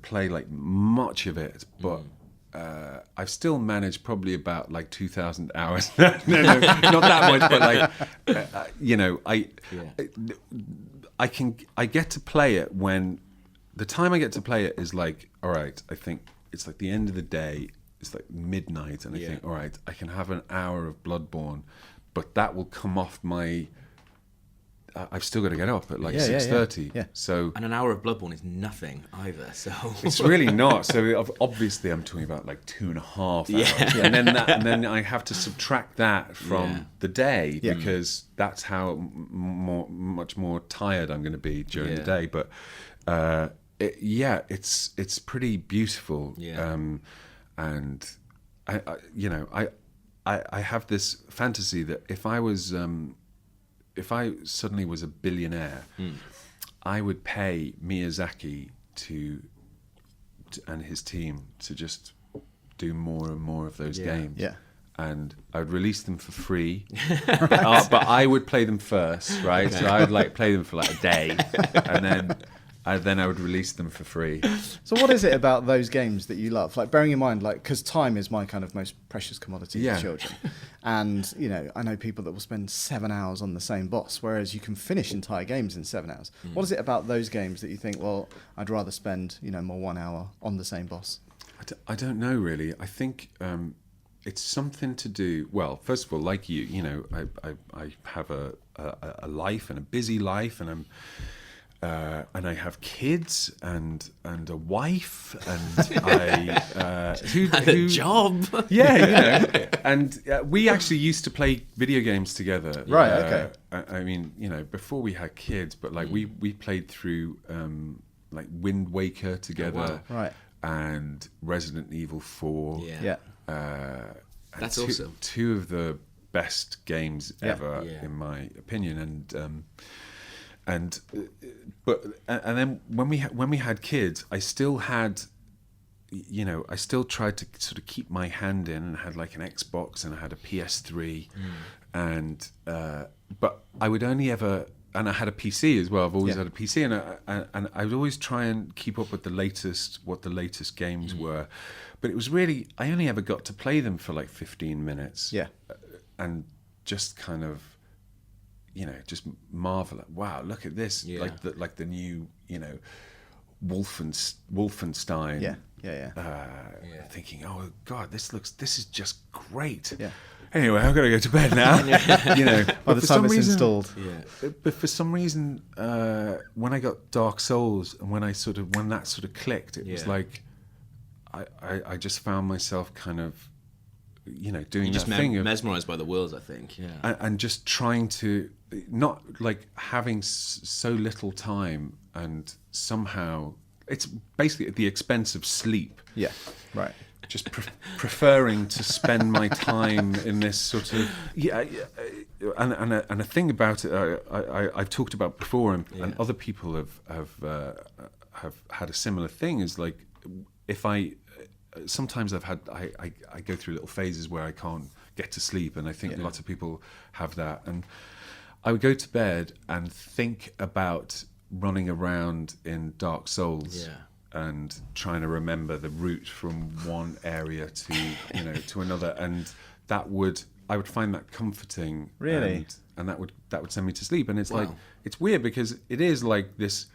E: play like much of it, but. I've still managed probably about like 2,000 hours. no, not that much, but like, you know, I get to play it when the time I get to play it is like, all right, I think it's like the end of the day, it's like midnight, and I think, all right, I can have an hour of Bloodborne, but that will come off my. I've still got to get up at like 6:30.
A: Yeah.
E: So
D: And an hour of Bloodborne is nothing either. So
E: it's really not. So obviously, I'm talking about like 2.5 hours, and then I have to subtract that from the day because that's how much more tired I'm going to be during the day. But it's pretty beautiful. Yeah. And I have this fantasy that if I suddenly was a billionaire, I would pay Miyazaki to and his team to just do more and more of those games. Yeah. And I would release them for free, but I would play them first, right? Okay. So I would like play them for like a day, and then I would release them for free.
A: So what is it about those games that you love? Like, bearing in mind, like, because time is my kind of most precious commodity for children. And, you know, I know people that will spend 7 hours on the same boss, whereas you can finish entire games in 7 hours. What is it about those games that you think, well, I'd rather spend, you know, more 1 hour on the same boss?
E: I don't know, really. I think it's something to do, well, first of all, like you know, I have a life and a busy life, and I have kids and a wife and
D: a job.
E: Yeah, you know. And we actually used to play video games together.
A: Right. Okay.
E: I mean, you know, before we had kids, but like we played through like Wind Waker together.
A: Oh, wow. Right.
E: And Resident Evil 4.
A: Yeah.
E: That's
C: awesome.
E: Two of the best games ever, in my opinion, and then when we had kids, I still had, you know, I still tried to sort of keep my hand in, and had like an Xbox and I had a PS3, and but I would only ever, and I had a PC as well. I've always had a PC, and I would always try and keep up with what the latest games were, but it was really, I only ever got to play them for like 15 minutes, and just kind of, you know, just marvel at, wow, look at this, like the new, you know, Wolfenstein. Thinking, oh God, this is just great. Yeah. Anyway, I've got to go to bed now. You know,
A: by the time it's installed.
E: Yeah. But for some reason, when I got Dark Souls, and when that sort of clicked, it was like, I just found myself kind of, you know, doing that thing of
D: mesmerized by the worlds, I think. Yeah.
E: And just trying to, not like having so little time, and somehow it's basically at the expense of sleep.
A: Yeah. Right.
E: Just preferring to spend my time in this sort of and a thing about it I've talked about before, and other people have had a similar thing, is like, if sometimes I go through little phases where I can't get to sleep, and I think lots of people have that, and I would go to bed and think about running around in Dark Souls. And trying to remember the route from one area to, you know, to another, and I would find that comforting.
A: Really?
E: And that would send me to sleep. And it's like, it's weird because it is like this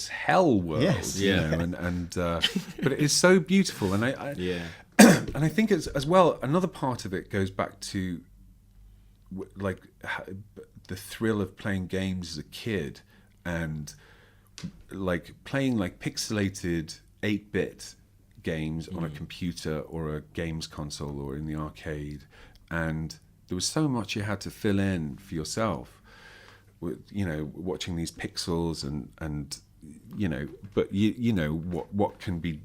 E: hell world, you know, and but it is so beautiful, and I and I think it's, as well, another part of it goes back to like the thrill of playing games as a kid, and like playing like pixelated 8-bit games on a computer or a games console or in the arcade, and there was so much you had to fill in for yourself with, you know, watching these pixels and you know, but you know what can be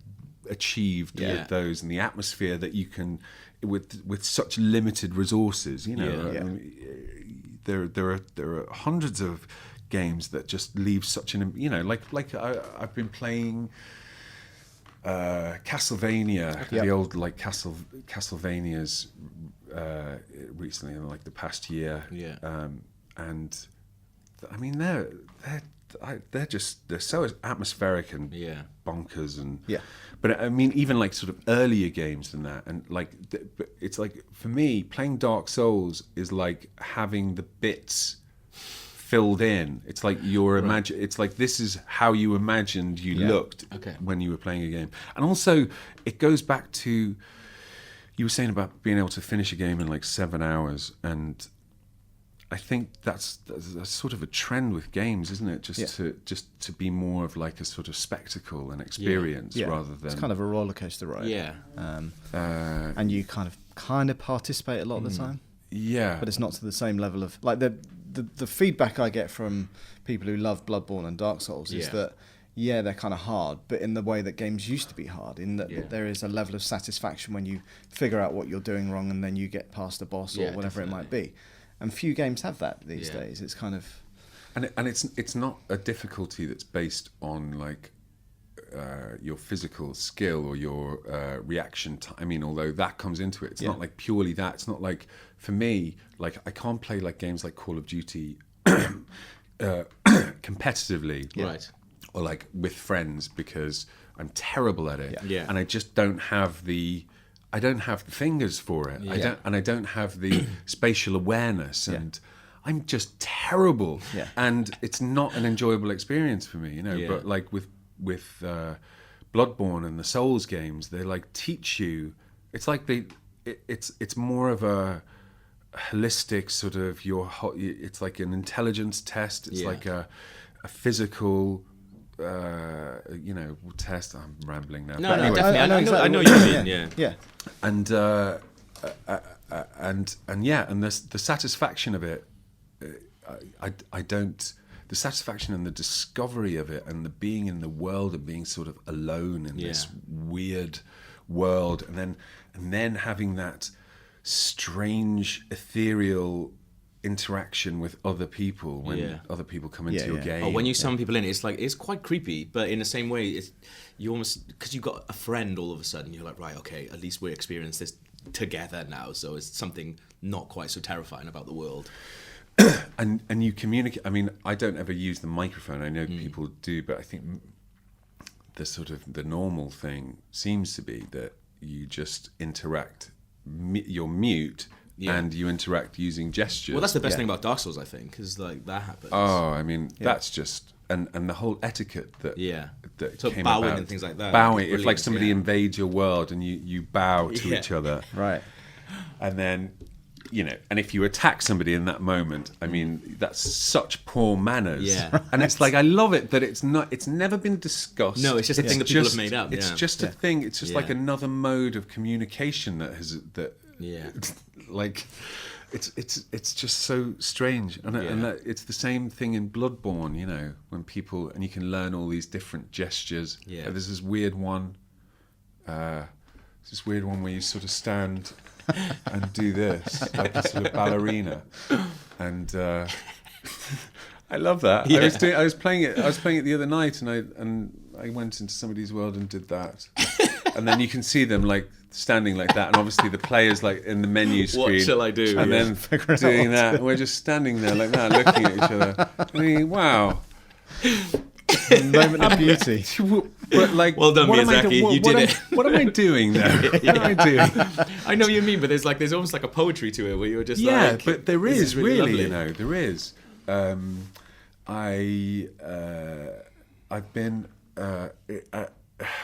E: achieved
D: Yeah.
E: with those, and the atmosphere that you can with such limited resources. You know, there are hundreds of games that just leave such an, you know, like I've been playing Castlevania, the old like Castlevanias recently in like the past year, and I mean they're so atmospheric and bonkers and but I mean even like sort of earlier games than that, and like it's like for me playing Dark Souls is like having the bits filled in. It's like it's like this is how you imagined you looked when you were playing a game. And also it goes back to you were saying about being able to finish a game in like 7 hours, and I think that's sort of a trend with games, isn't it? Just to be more of like a sort of spectacle and experience rather than...
A: It's kind of a roller coaster ride.
D: Yeah.
A: And you kind of participate a lot of the time.
E: Yeah.
A: But it's not to the same level of... Like the feedback I get from people who love Bloodborne and Dark Souls is that, they're kind of hard, but in the way that games used to be hard, in that there is a level of satisfaction when you figure out what you're doing wrong and then you get past a boss or whatever it might be. And few games have that these days. It's kind of...
E: And it's not a difficulty that's based on like your physical skill or your reaction time. I mean, although that comes into it, it's not like purely that. It's not like, for me, like I can't play like games like Call of Duty competitively,
D: right,
E: or like with friends because I'm terrible at it,
D: and
E: I just don't have the fingers for it. I don't have the spatial awareness, and I'm just terrible. And it's not an enjoyable experience for me, you know. But like with Bloodborne and the Souls games, they like teach you. It's like it's more of a holistic sort of it's like an intelligence test. It's like a physical test. I'm rambling now.
D: No,
E: anyway,
D: definitely. I know what you mean. Yeah.
E: And the satisfaction of it, I don't. The satisfaction and the discovery of it, and the being in the world and being sort of alone in this weird world, and then having that strange ethereal interaction with other people when other people come into your game.
D: Or when you summon people in, it's like it's quite creepy, but in the same way, it's you almost because you've got a friend all of a sudden. You're like, right, okay, at least we experience this together now. So it's something not quite so terrifying about the world.
E: And you communicate. I mean, I don't ever use the microphone. I know people do, but I think the sort of the normal thing seems to be that you just interact. You're mute. And you interact using gestures.
D: Well, that's the best thing about Dark Souls, I think, because like that happens.
E: Oh, I mean, that's just and the whole etiquette that
D: so
E: came
D: bowing
E: about.
D: And things like that.
E: Bowing, if like somebody invades your world and you bow to each other,
A: right?
E: And then and if you attack somebody in that moment, I mean, that's such poor manners.
D: Yeah,
E: and it's like I love it that it's never been discussed.
D: No, it's just a thing that people have made up.
E: It's just a thing. It's just like another mode of communication that.
D: Yeah,
E: like it's just so strange, and it's the same thing in Bloodborne. When people and you can learn all these different gestures. There's this weird one. Where you sort of stand and do this like a sort of ballerina, and I love that. I was playing it the other night, and I went into somebody's world and did that, and then you can see them like standing like that, and obviously the players like in the menu screen.
D: What shall I do?
E: And then doing that, and we're just standing there like that, looking at each other. I mean, wow.
A: Moment of beauty.
E: But like,
D: well done, Miyazaki. You did it.
E: What am I doing though? What am I doing?
D: I know what you mean, but there's almost like a poetry to it where you're just
E: but there is really,
D: lovely.
E: there is. I've been.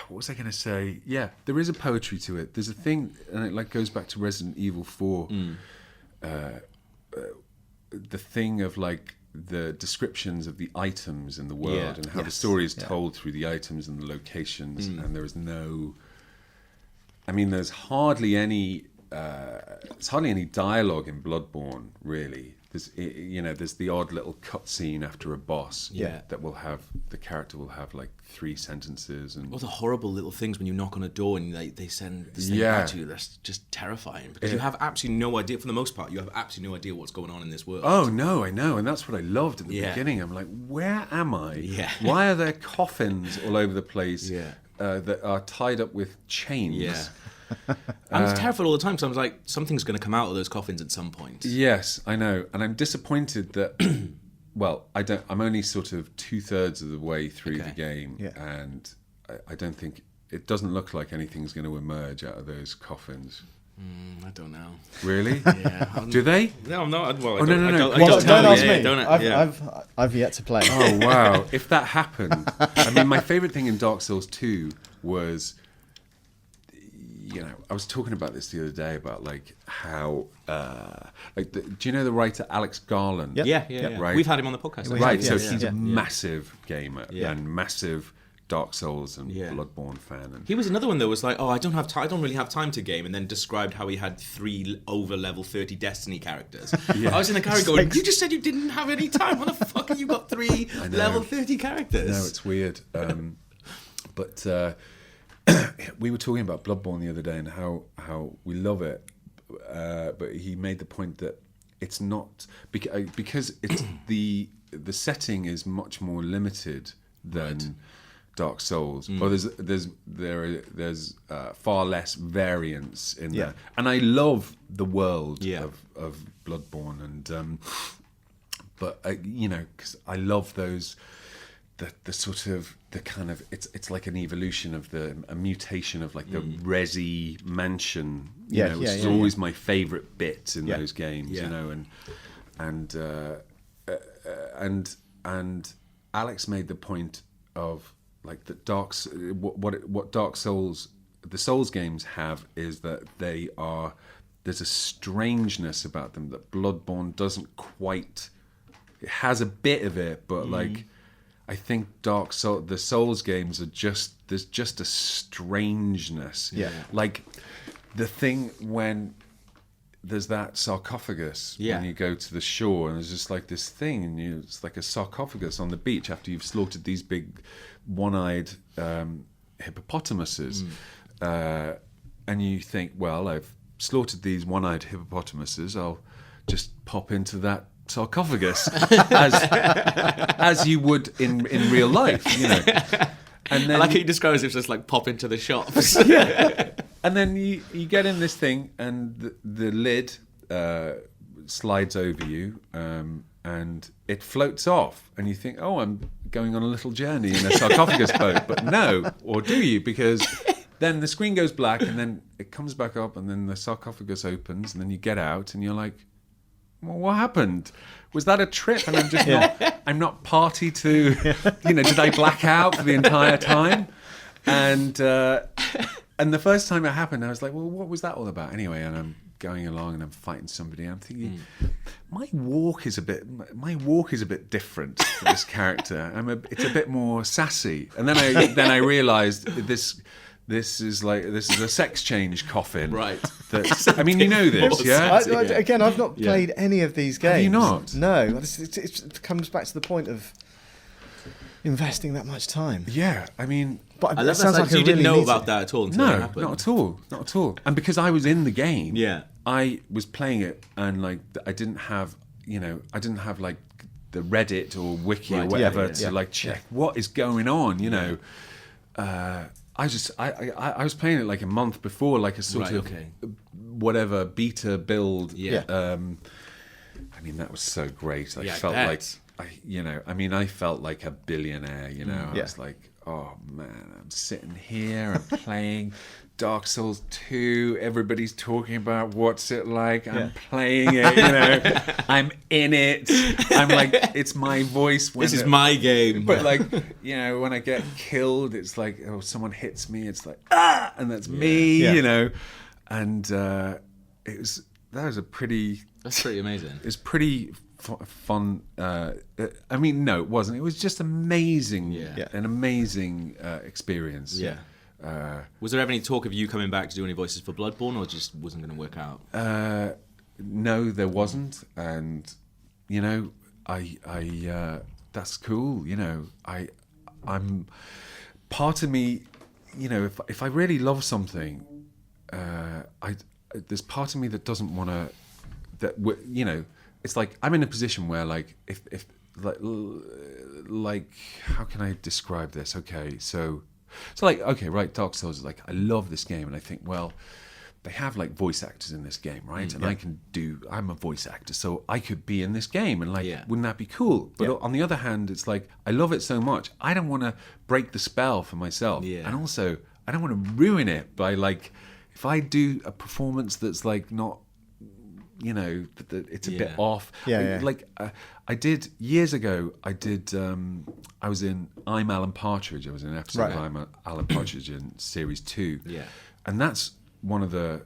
E: What was I going to say? Yeah, there is a poetry to it. There's a thing, and it like goes back to Resident Evil 4. The thing of like the descriptions of the items in the world and how the story is told through the items and the locations, and there is no. I mean, there's hardly any there's hardly any dialogue in Bloodborne, really. There's the odd little cutscene after a boss that will have, the character will have like 3 sentences. And
D: all the horrible little things when you knock on a door and they send this thing back to you, that's just terrifying, because you have absolutely no idea, for the most part, you have absolutely no idea what's going on in this world.
E: Oh, no, I know, and that's what I loved at the beginning. I'm like, where am I?
D: Yeah.
E: Why are there coffins all over the place that are tied up with chains?
D: Yeah. I was terrified all the time, because I was like, something's going to come out of those coffins at some point.
E: Yes, I know, and I'm disappointed that. Well, I'm only sort of 2/3 of the way through the game, and I don't think it doesn't look like anything's going to emerge out of those coffins.
D: I don't know.
E: Really?
D: Yeah.
E: Do they?
D: No, I'm not. Well,
E: no.
A: Don't ask me.
D: Yeah.
A: I've yet to play.
E: Oh wow! If that happened, I mean, my favourite thing in Dark Souls 2 was. I was talking about this the other day about like how, do you know the writer Alex Garland?
D: Yeah. Right. We've had him on the podcast.
E: Right. So he's a massive gamer and massive Dark Souls and Bloodborne fan. And
D: he was another one that was like, I don't really have time to game, and then described how he had 3 over level 30 Destiny characters. I was in the car going, you just said you didn't have any time. How the fuck have you got 3 level 30 characters?
E: No, it's weird. But we were talking about Bloodborne the other day and how we love it, but he made the point that it's not because it's the setting is much more limited than Dark Souls, or there's far less variance in there, and I love the world of Bloodborne, and but because I love those. The sort of the kind of it's like an evolution of a mutation of like the resi mansion, which is always my favourite bit in those games, and Alex made the point of like that what Dark Souls, the Souls games have is that there's a strangeness about them that Bloodborne doesn't quite. It has a bit of it, but like. I think the Souls games there's just a strangeness. Yeah. Like the thing when there's that sarcophagus when you go to the shore, and there's just like this thing, and it's like a sarcophagus on the beach after you've slaughtered these big one-eyed hippopotamuses, and you think, well, I've slaughtered these one-eyed hippopotamuses, I'll just pop into that sarcophagus as you would in real life, And then
D: I like how you describe it as just like pop into the shops.
E: And then you get in this thing, and the lid slides over you, and it floats off, and you think, oh, I'm going on a little journey in a sarcophagus boat, but no, or do you? Because then the screen goes black, and then it comes back up, and then the sarcophagus opens, and then you get out, and you're like, well, what happened? Was that a trip? And I'm just I'm not party to, did I black out for the entire time? And the first time it happened, I was like, well, what was that all about? Anyway, and I'm going along and I'm fighting somebody. And I'm thinking, my walk is a bit different for this character. It's a bit more sassy. And then I realised this is a sex change coffin.
D: Right.
E: I mean, you know this, yeah?
A: Again, I've not played any of these games.
E: Have you not?
A: No. It comes back to the point of investing that much time.
E: Yeah, I mean...
A: But
D: I love that. So you didn't know about that at all until it happened?
E: No, not at all. And because I was in the game,
D: I
E: was playing it, and like I didn't have like the Reddit or Wiki or whatever to like check what is going on, I was playing it like a month before, like a sort of whatever beta build. I mean, that was so great. I felt like I felt like a billionaire. I was like, oh man, I'm sitting here, I'm playing Dark Souls 2. Everybody's talking about what's it like. I'm playing it. I'm in it. I'm like, it's my voice.
D: This is my game.
E: But like, when I get killed, it's like, oh, someone hits me. It's like, ah, and that's me. And that was pretty.
D: That's pretty amazing.
E: It's pretty fun. I mean, no, it wasn't. It was just amazing. An amazing experience.
D: Was there ever any talk of you coming back to do any voices for Bloodborne, or just wasn't going to work out?
E: No, there wasn't, and you know, I that's cool. You know, I'm part of me. You know, if I really love something, there's part of me that doesn't want to. You know, it's like I'm in a position where, like, if like, how can I describe this? Okay, so like, okay, right, Dark Souls is like, I love this game, and I think, well, they have like voice actors in this game, right? And I'm a voice actor, so I could be in this game, and like, wouldn't that be cool? But on the other hand, it's like, I love it so much, I don't want to break the spell for myself, and also I don't want to ruin it by, like, if I do a performance that's like not, you know, it's a bit off. Like I did years ago. I was in I'm Alan Partridge. I was in an episode of I'm Alan Partridge in series 2. Yeah, and that's one of the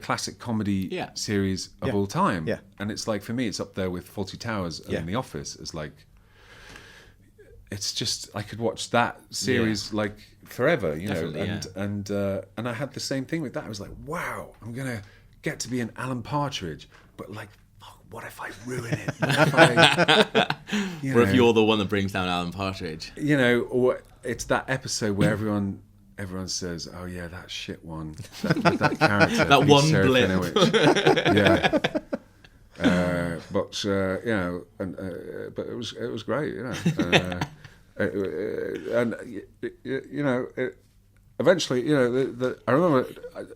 E: classic comedy series of all time. Yeah, and it's like, for me, it's up there with Fawlty Towers and The Office. It's like, it's just, I could watch that series like forever, you know. And I had the same thing with that. I was like, wow, I'm gonna get to be an Alan Partridge, but like, fuck, what if I ruin it?
D: If you're the one that brings down Alan Partridge?
E: You know, or it's that episode where everyone says, "Oh yeah, that shit one, that character,
D: that
E: Peter
D: one blip."
E: But you know, but it was great, you know. And you know, eventually, you know, I remember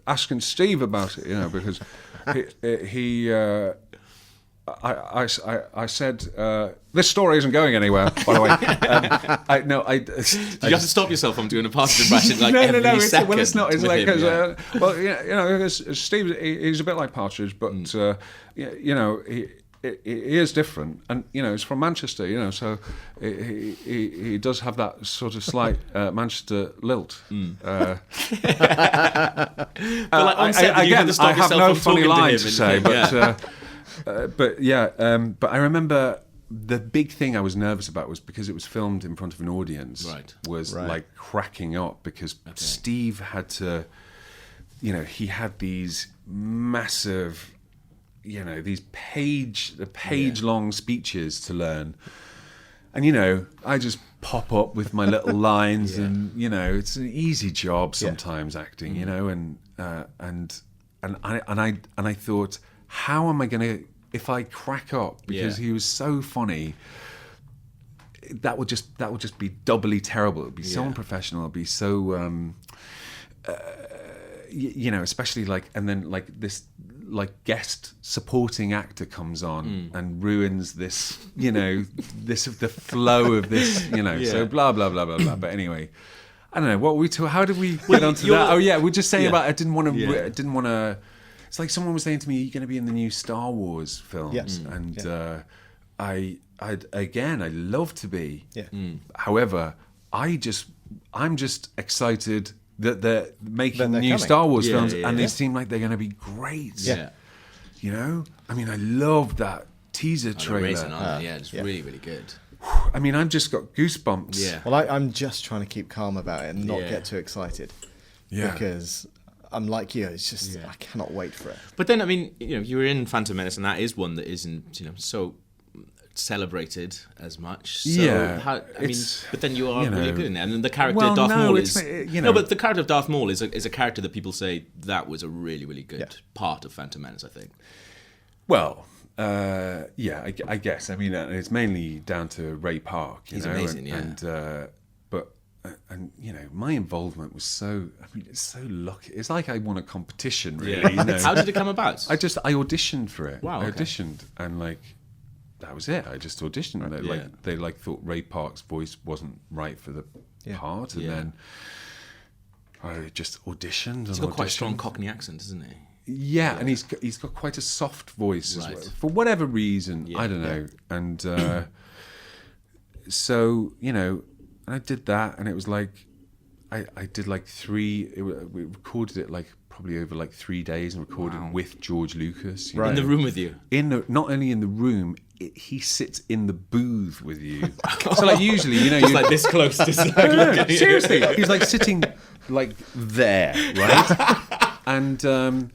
E: asking Steve about it, you know, because I said, this story isn't going anywhere, by the way.
D: Did you have to stop yourself from doing a Partridge impression like every second?
E: Well, it's not. It's like, well, you know, Steve, he's a bit like Partridge, but you know, he is different, and you know, he's from Manchester, you know, so he does have that sort of slight Manchester lilt.
D: But like on set,
E: again,
D: you had to stop
E: I have
D: yourself
E: no
D: from
E: funny
D: talking to
E: lines
D: him
E: to say,
D: and,
E: but I remember the big thing I was nervous about was because it was filmed in front of an audience. Was like cracking up because Steve had to, you know, he had these massive, you know, these page-long speeches to learn. And, you know, I just pop up with my little lines and, you know, it's an easy job sometimes acting, you know, and I thought, how am I going to, if I crack up, because he was so funny, that would just be doubly terrible. It would be so unprofessional. It would be so, you know, especially like, and then like this, like guest supporting actor comes on and ruins this, you know, the flow of this, you know, so blah blah blah blah blah. But anyway, I don't know what we how did we get onto that? Oh yeah, we're just saying about I didn't want to. It's like someone was saying to me, "You're going to be in the new Star Wars films," and I love to be. However, I'm just excited that they're making new coming. Star Wars films, and they seem like they're going to be great. You know, I mean, I love that teaser trailer.
D: It's really, really good.
E: I mean, I've just got goosebumps.
A: Yeah. Well, I'm just trying to keep calm about it and not get too excited. Yeah. Because I'm like you. It's just I cannot wait for it.
D: But then, I mean, you know, you were in Phantom Menace, and that is one that isn't, you know, so celebrated as much. So but then you are really good in it. And then the character Darth Maul is, you know, but the character of Darth Maul is a character that people say that was a really, really good part of Phantom Menace, I think.
E: Well, I guess. I mean, it's mainly down to Ray Park.
D: He's amazing,
E: And you know, my involvement was so. I mean, it's so lucky. It's like I won a competition, really. You know?
D: How did it come about?
E: I auditioned for it.
D: Wow.
E: I auditioned, and like, that was it. I just auditioned. They thought Ray Park's voice wasn't right for the part, and then I just auditioned.
D: He's got quite a strong Cockney accent, isn't he?
E: Yeah, and he's got quite a soft voice as well, for whatever reason. I don't know. And so, you know, I did that, and it was like I did like we recorded it like probably over like 3 days, and recorded with George Lucas
D: in the room with you.
E: Not only in the room, he sits in the booth with you. So like usually,
D: just like this close to
E: no, seriously, he's like sitting like there, right? And that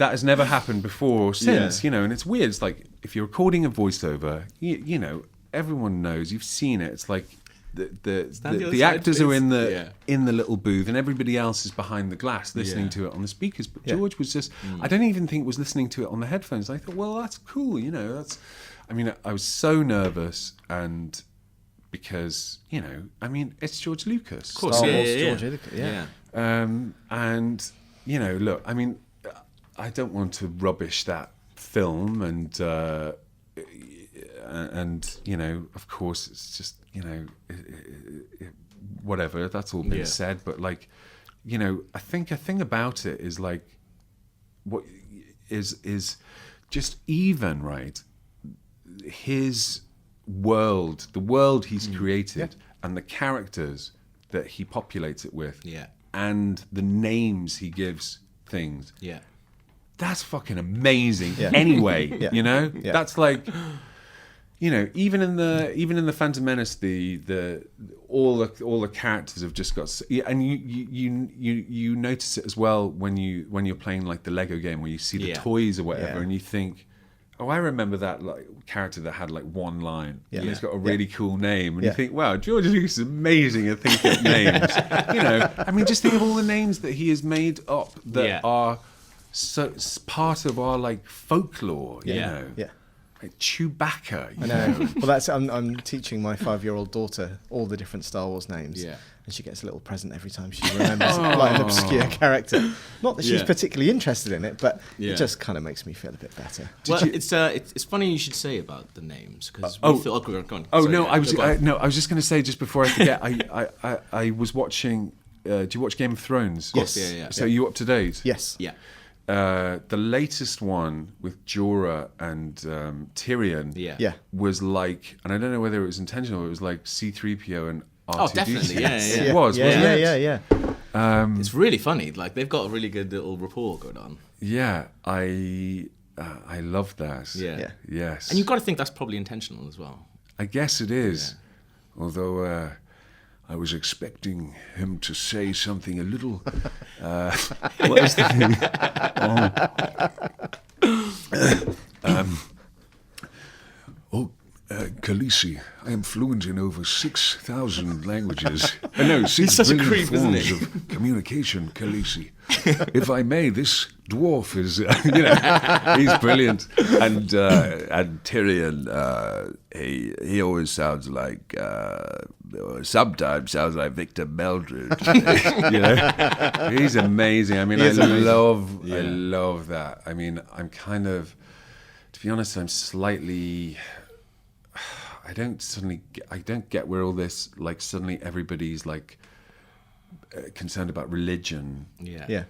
E: has never happened before or since, and it's weird. It's like if you're recording a voiceover, everyone knows, you've seen it. It's like the actors are in the little booth and everybody else is behind the glass listening to it on the speakers. But George was just, I don't even think was listening to it on the headphones. I thought, well, that's cool, I was so nervous, and because, it's George Lucas.
A: Of course, George Lucas,
E: and, look, I don't want to rubbish that film, and of course, it's just, whatever, that's all been said, but like, I think a thing about it is like, what is just even, right? His world, the world he's created, and the characters that he populates it with, and the names he gives things, that's fucking amazing. Anyway, that's like, even in the Phantom Menace, all the characters have just got, and you notice it as well when you're playing like the Lego game where you see the toys or whatever, and you think, oh, I remember that like character that had like one line, and it's got a really cool name, and you think, wow, George Lucas is amazing at thinking of names. Just think of all the names that he has made up that are so part of our like folklore, like Chewbacca.
A: I know. Well, I'm teaching my 5-year-old daughter all the different Star Wars names, and she gets a little present every time she remembers like an obscure character. Not that she's particularly interested in it, but it just kind of makes me feel a bit better.
D: It's funny you should say about the names, because
E: I was just going to say, just before I forget, I was watching. Do you watch Game of Thrones?
A: Yes.
E: So you up to date?
A: Yes.
D: Yeah.
E: The latest one with Jorah and Tyrion was like, and I don't know whether it was intentional, it was like C-3PO and R2-D2.
D: Oh, definitely,
E: It was, wasn't it?
A: Yeah.
D: It's really funny. Like, they've got a really good little rapport going on.
E: Yeah, I love that.
D: Yeah.
E: Yes.
D: And you've got to think that's probably intentional as well.
E: I guess it is. Yeah. Although I was expecting him to say something a little... what was the thing? Khaleesi, I am fluent in over 6,000 languages. No, 6 billion forms of communication, Khaleesi. If I may, this dwarf is, he's brilliant. And Tyrion, he always sounds like, sometimes sounds like Victor Meldred. He's amazing. I love that. I'm kind of, to be honest, I'm slightly. I don't get where all this, like, suddenly everybody's like concerned about religion.
A: Yeah.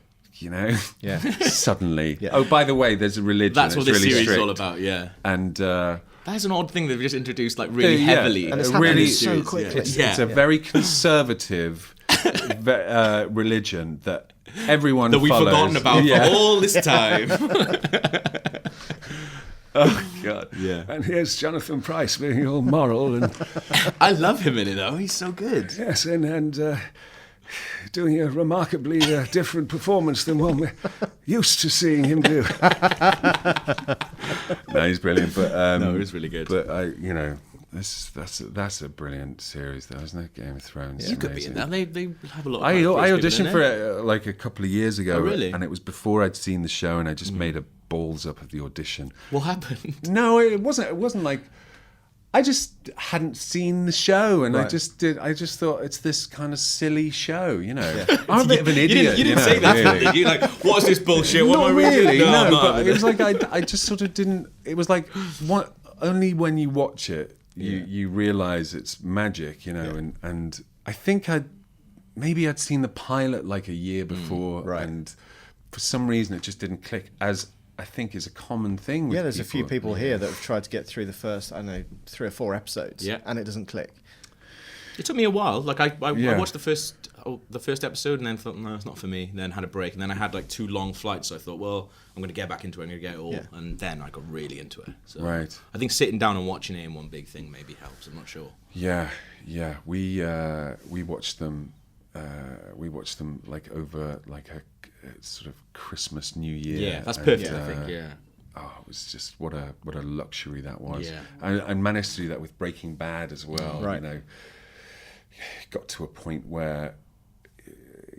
E: Suddenly. Yeah. Oh, by the way, there's a religion.
D: That's what this
E: really
D: series
E: strict.
D: is all about. Yeah.
E: And
D: that's an odd thing they've just introduced, like, really heavily.
A: And it's
E: really
A: so quickly.
E: It's a very conservative religion that everyone
D: that we've
E: follows.
D: Forgotten about for all this time.
E: Oh God!
D: Yeah.
E: And here's Jonathan Pryce being all moral, and
D: I love him in it though. He's so good.
E: Yes, and doing a remarkably different performance than one we're used to seeing him do. No, he's brilliant. But
D: no, he's really good.
E: But that's a brilliant series, though, isn't it? Game of Thrones.
D: You could be in that. They have a lot. Of
E: I auditioned for it like a couple of years ago.
D: Oh, really?
E: And it was before I'd seen the show, and I just made a balls up of the audition.
D: What happened?
E: No, it wasn't like. I just hadn't seen the show, and right. I just thought it's this kind of silly show, I'm a bit of an idiot.
D: You didn't say that, really. Did you? Like, what's this bullshit? What am I
E: really?
D: reading?
E: No, but it was like I just sort of didn't. It was like only when you watch it, you realise it's magic, And I think I'd seen the pilot like a year before,
A: right.
E: And for some reason it just didn't click, as I think is a common thing with
A: there's a few people here that have tried to get through the first, 3 or 4 episodes, and it doesn't click.
D: It took me a while. Like I watched the first, the first episode, and then thought, no, it's not for me. And then had a break, and then I had like 2 long flights. So I thought, well, I'm going to get back into it. I'm going to get it all, and then I got really into it. So
E: Right.
D: I think sitting down and watching it in one big thing maybe helps. I'm not sure.
E: Yeah. We watched them. We watched them like over like a sort of Christmas, New Year.
D: Yeah, that's perfect. I think.
E: Oh, it was just what a luxury that was.
D: Yeah.
E: And managed to do that with Breaking Bad as well.
A: Right.
E: You know, got to a point where,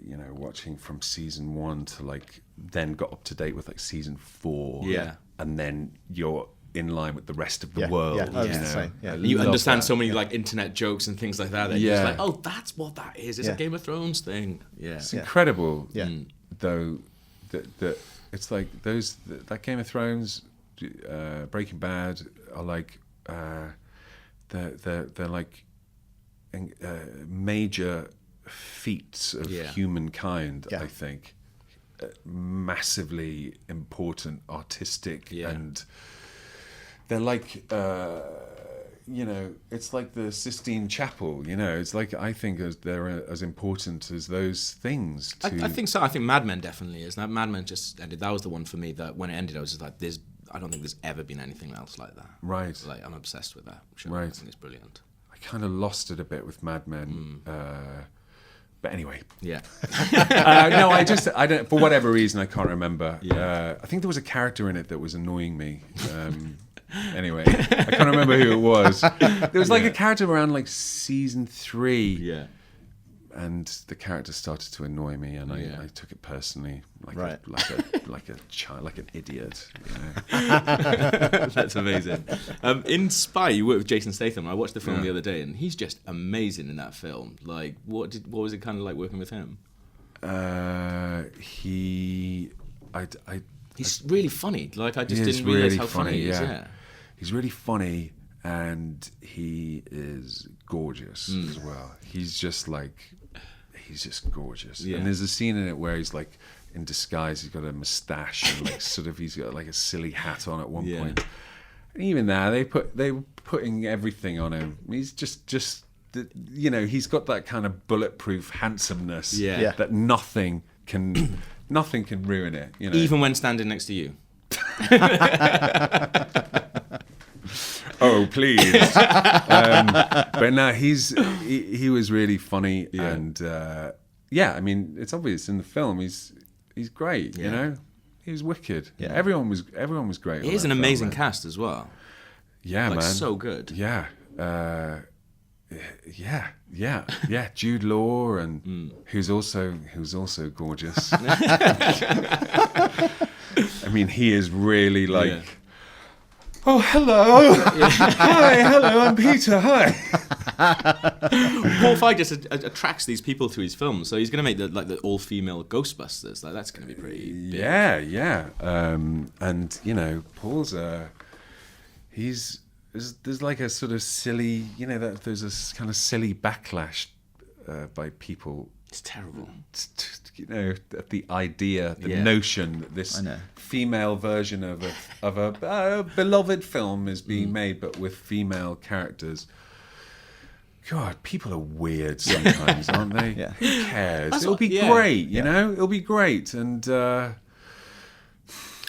E: you know, watching from season 1 to like then got up to date with like season 4.
D: Yeah.
E: And then you're in line with the rest of the world.
A: Yeah, I was
E: you
A: the
E: know.
A: same. Yeah.
D: You
E: Love
D: understand
E: that.
D: so many like internet jokes and things like that. That you're just like, oh, that's what that is. It's a Game of Thrones thing. Yeah.
E: It's incredible.
A: Yeah.
E: Though that it's like that Game of Thrones, Breaking Bad are like they're like major feats of humankind. I think massively important, artistic, and they're like. You know, it's like the Sistine Chapel. You know, it's like I think they're as important as those things.
D: I think so. I think Mad Men definitely is. That Mad Men just ended. That was the one for me that when it ended, I was just like, I don't think there's ever been anything else like that.
E: Right.
D: Like I'm obsessed with that show.
E: Right.
D: I think it's brilliant.
E: I kind of lost it a bit with Mad Men. But anyway.
D: Yeah.
E: No, I don't. For whatever reason, I can't remember. Yeah. I think there was a character in it that was annoying me. Anyway, I can't remember who it was. There was like a character around like season 3.
D: Yeah.
E: And the character started to annoy me, and I took it personally, like a child, like an idiot. You know?
D: That's amazing. In Spy, you worked with Jason Statham. I watched the film the other day, and he's just amazing in that film. Like, what was it kind of like working with him? He's really funny. Like, I just didn't realize how funny he is. Yeah.
E: He's really funny, and he is gorgeous as well. He's just gorgeous.
D: Yeah.
E: And there's a scene in it where he's like in disguise. He's got a mustache and like sort of he's got like a silly hat on at one point. And even now they were putting everything on him. He's just you know, he's got that kind of bulletproof handsomeness that nothing can ruin it. You know,
D: even when standing next to you.
E: Oh please! But no, he was really funny, and I mean, it's obvious in the film. He's great. You know, he was wicked. Yeah, everyone was great.
D: It is an amazing cast as well.
E: Yeah,
D: like,
E: man,
D: so good.
E: Yeah, Jude Law, and who's also gorgeous. I mean, he is really like. Yeah. Oh, hello. Hi, hello, I'm Peter. Hi.
D: Paul Feig just attracts these people to his films, so he's going to make the all-female Ghostbusters. Like, that's going to be pretty big.
E: Yeah. And, you know, Paul's there's like a sort of silly, you know, that there's a kind of silly backlash by people.
D: It's terrible.
E: You know, the idea, the notion that this female version of a beloved film is being made, but with female characters. God, people are weird sometimes, aren't they? Yeah. Who cares? It'll be great, you know? It'll be great. And
D: I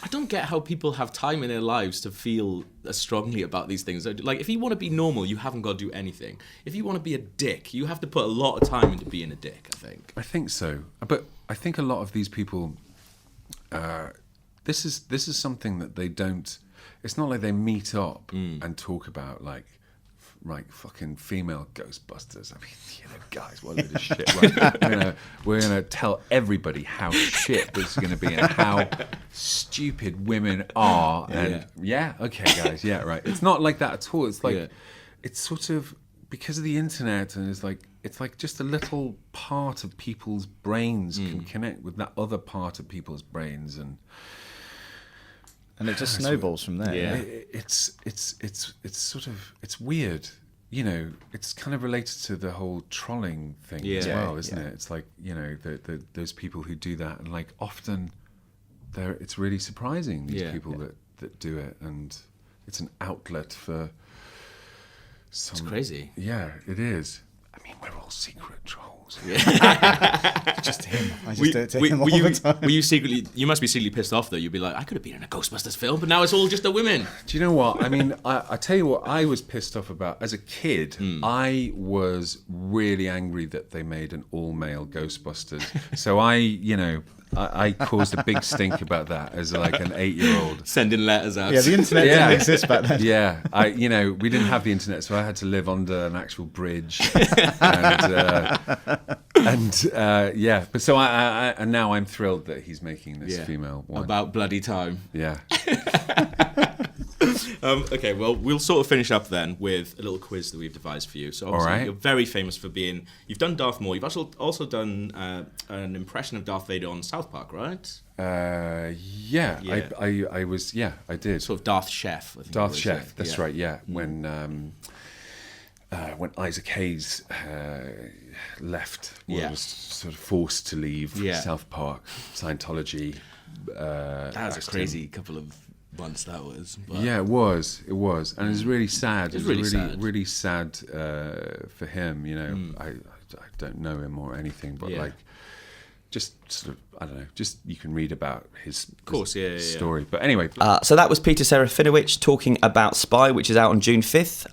D: don't get how people have time in their lives to feel as strongly about these things. Like, if you want to be normal, you haven't got to do anything. If you want to be a dick, you have to put a lot of time into being a dick, I think.
E: I think so. But I think a lot of these people, this is something that they don't, it's not like they meet up and talk about, like fucking female Ghostbusters. I mean, you know, guys, what a load of shit. Right? We're gonna tell everybody how shit this is gonna be and how stupid women are. And okay, guys, right. It's not like that at all. It's like it's sort of because of the internet, and it's like just a little part of people's brains can connect with that other part of people's brains, and
A: it just snowballs from there.
E: Yeah. It's sort of, it's weird. You know, it's kind of related to the whole trolling thing as well, isn't it? It's like, you know, those people who do that, and like often it's really surprising, these people that do it, and it's an outlet for some...
D: It's crazy.
E: Yeah, it is. I mean, we're all secret trolls.
A: Just him. I just do it to him all the time.
D: Were you secretly? You must be secretly pissed off though. You'd be like, I could have been in a Ghostbusters film, but now it's all just the women.
E: Do you know what? I mean, I tell you what I was pissed off about. As a kid, I was really angry that they made an all-male Ghostbusters. So I caused a big stink about that as like an 8-year-old.
D: Sending letters out.
A: Yeah, the internet didn't exist back then.
E: Yeah, we didn't have the internet, so I had to live under an actual bridge. But so and now I'm thrilled that he's making this female one.
D: About bloody time.
E: Yeah.
D: Okay, well, we'll sort of finish up then with a little quiz that we've devised for you. So obviously you're very famous for you've done Darth Maul. You've also done an impression of Darth Vader on South Park, right?
E: I did.
D: Sort of Darth Chef. I think
E: Darth Chef, that's right, yeah. When Isaac Hayes left, was sort of forced to leave South Park, Scientology.
D: That was a crazy couple of months that was. But
E: yeah, it was, and it was really sad.
D: It was
E: really sad for him. I don't know him or anything, but just sort of, I don't know, just you can read about his story. But anyway.
C: So that was Peter Serafinowicz talking about Spy, which is out on June 5th.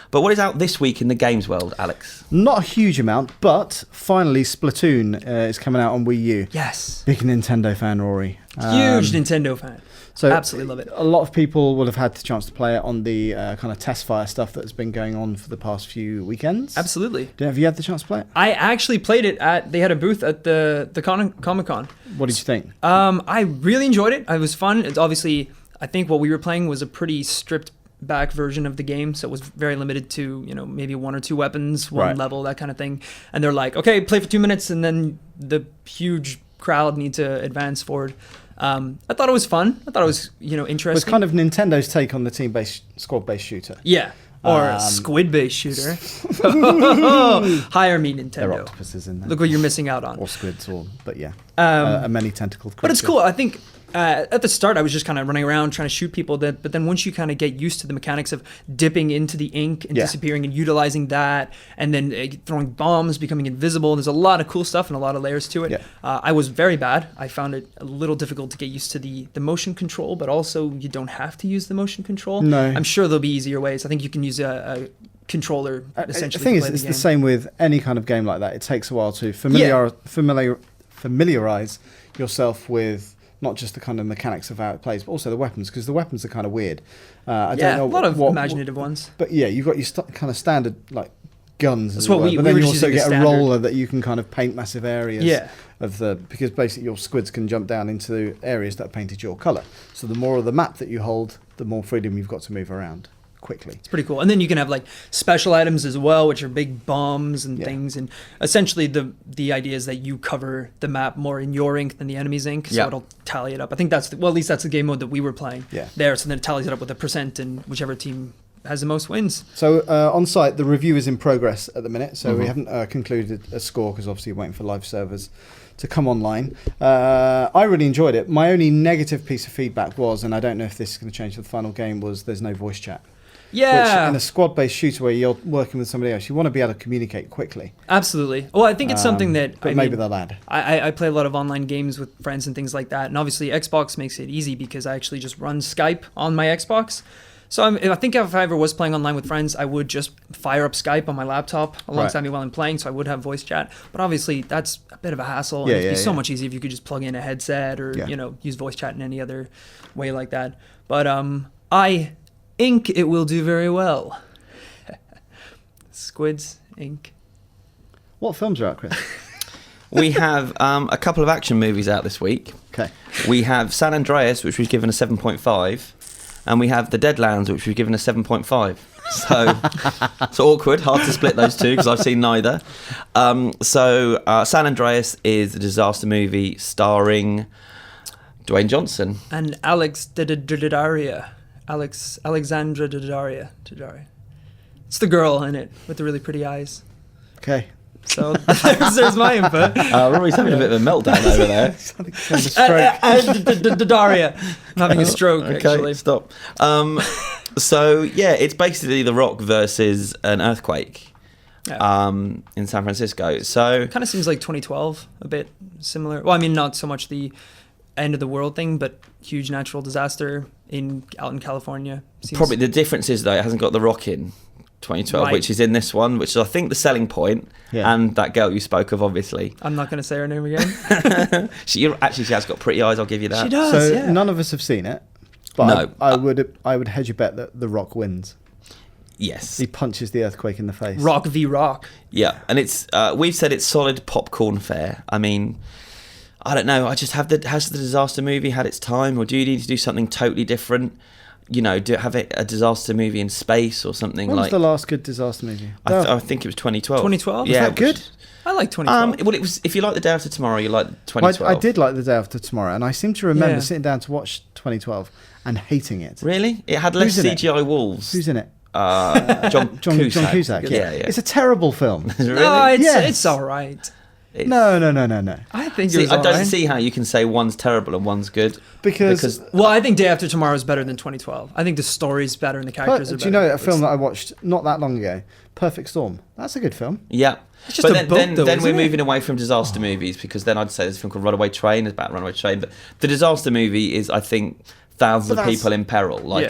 C: But what is out this week in the games world, Alex?
A: Not a huge amount, but finally Splatoon is coming out on Wii U.
B: Yes.
A: Big Nintendo fan, Rory.
B: Huge Nintendo fan.
A: So
B: absolutely love it.
A: A lot of people will have had the chance to play it on the kind of test fire stuff that's been going on for the past few weekends.
B: Absolutely.
A: Have you had the chance to play it?
B: I actually played it they had a booth at the Comic-Con.
A: What did you think?
B: I really enjoyed it. It was fun. It's obviously, I think what we were playing was a pretty stripped back version of the game, so it was very limited to maybe 1 or 2 weapons, one level, that kind of thing. And they're like, okay, play for 2 minutes, and then the huge crowd need to advance forward. I thought it was fun. I thought it was interesting.
A: It was kind of Nintendo's take on the team-based, squad-based shooter.
B: Yeah. Or squid-based shooter. Hire me, Nintendo.
A: There are octopuses in there.
B: Look what you're missing out on.
A: Or squids, a many tentacled creature.
B: But it's cool. I think at the start I was just kind of running around trying to shoot people. But then once you kind of get used to the mechanics of dipping into the ink and disappearing and utilizing that, and then throwing bombs, becoming invisible, there's a lot of cool stuff and a lot of layers to it.
A: Yeah.
B: I was very bad. I found it a little difficult to get used to the motion control, but also you don't have to use the motion control.
A: No.
B: I'm sure there'll be easier ways. I think you can use a controller essentially.
A: The thing
B: to
A: is,
B: play
A: it's
B: the
A: the
B: game.
A: same with any kind of game like that. It takes a while to familiarize yourself with not just the kind of mechanics of how it plays, but also the weapons, because the weapons are kind of weird. I don't know
B: a lot of imaginative ones.
A: But yeah, you've got your kind of standard like guns.
B: That's what we
A: but
B: were
A: then you
B: just
A: also
B: using
A: get
B: the
A: a
B: standard.
A: roller that you can kind of paint massive areas.
B: Yeah.
A: Because basically your squids can jump down into areas that are painted your colour. So the more of the map that you hold, the more freedom you've got to move around quickly.
B: It's pretty cool. And then you can have like special items as well, which are big bombs and things. And essentially the idea is that you cover the map more in your ink than the enemy's ink. So it'll tally it up. I think at least that's the game mode that we were playing there. So then it tallies it up with a percent and whichever team has the most wins.
A: So on site, the review is in progress at the minute. So we haven't concluded a score because obviously we're waiting for live servers to come online. I really enjoyed it. My only negative piece of feedback was, and I don't know if this is going to change for the final game, was there's no voice chat.
B: Yeah.
A: Which in a squad-based shooter where you're working with somebody else, you want to be able to communicate quickly.
B: Absolutely. Well, I think it's something that...
A: But maybe they'll add.
B: I play a lot of online games with friends and things like that. And obviously Xbox makes it easy because I actually just run Skype on my Xbox. So I think if I ever was playing online with friends, I would just fire up Skype on my laptop alongside me while I'm playing, so I would have voice chat. But obviously, that's a bit of a hassle. And it'd be so much easier if you could just plug in a headset or use voice chat in any other way like that. But Ink, it will do very well. Squids, Ink.
A: What films are out, Chris?
C: We have a couple of action movies out this week.
A: Okay.
C: We have San Andreas, which we've given a 7.5. And we have The Deadlands, which we've given a 7.5. So it's awkward, hard to split those two because I've seen neither. So San Andreas is a disaster movie starring Dwayne Johnson.
B: And Alexandra Daddario. It's the girl in it with the really pretty eyes.
A: Okay.
B: So there's my input.
C: Rory's having a bit of a meltdown over there.
B: Daddario. I'm having a stroke, actually.
C: Stop. So, yeah, it's basically The Rock versus an earthquake. in San Francisco. So
B: kind of seems like 2012, a bit similar. Well, I mean, not so much the end of the world thing, but huge natural disaster out in California.
C: Probably the difference is, though, it hasn't got The Rock in 2012, right, which is in this one, which is, I think, the selling point. Yeah. And that girl you spoke of, obviously.
B: I'm not going to say her name again.
C: She has got pretty eyes, I'll give you that.
B: She does,
A: So none of us have seen it, but
C: no.
A: I would hedge a bet that The Rock wins.
C: Yes.
A: He punches the earthquake in the face.
B: Rock v. Rock.
C: Yeah, and it's we've said it's solid popcorn fare. I mean, I don't know. Has the disaster movie had its time, or do you need to do something totally different? You know, have it a disaster movie in space or something?
A: When
C: like...
A: was the last good disaster movie?
C: I think it was 2012.
B: 2012?
C: Yeah,
A: was that good?
B: I like 2012.
C: Well, it was. If you like The Day After Tomorrow, you like 2012.
A: I did like The Day After Tomorrow, and I seem to remember sitting down to watch 2012 and hating it.
C: Really? It had less CGI wolves.
A: Who's in it?
C: John Cusack.
A: Yeah. It's a terrible film.
C: Really?
B: No, it's all right.
A: No.
B: I think
C: I don't
B: right.
C: see how you can say one's terrible and one's good.
A: Because
B: well, I think Day After Tomorrow is better than 2012. I think the story's better and the characters are better.
A: Do you know a film that I watched not that long ago? Perfect Storm. That's a good film.
C: Yeah.
B: It's just
C: then we're moving away from disaster movies, because then I'd say there's a film called Runaway Train. It's about Runaway Train. But the disaster movie is, I think, thousands of people in peril.
A: All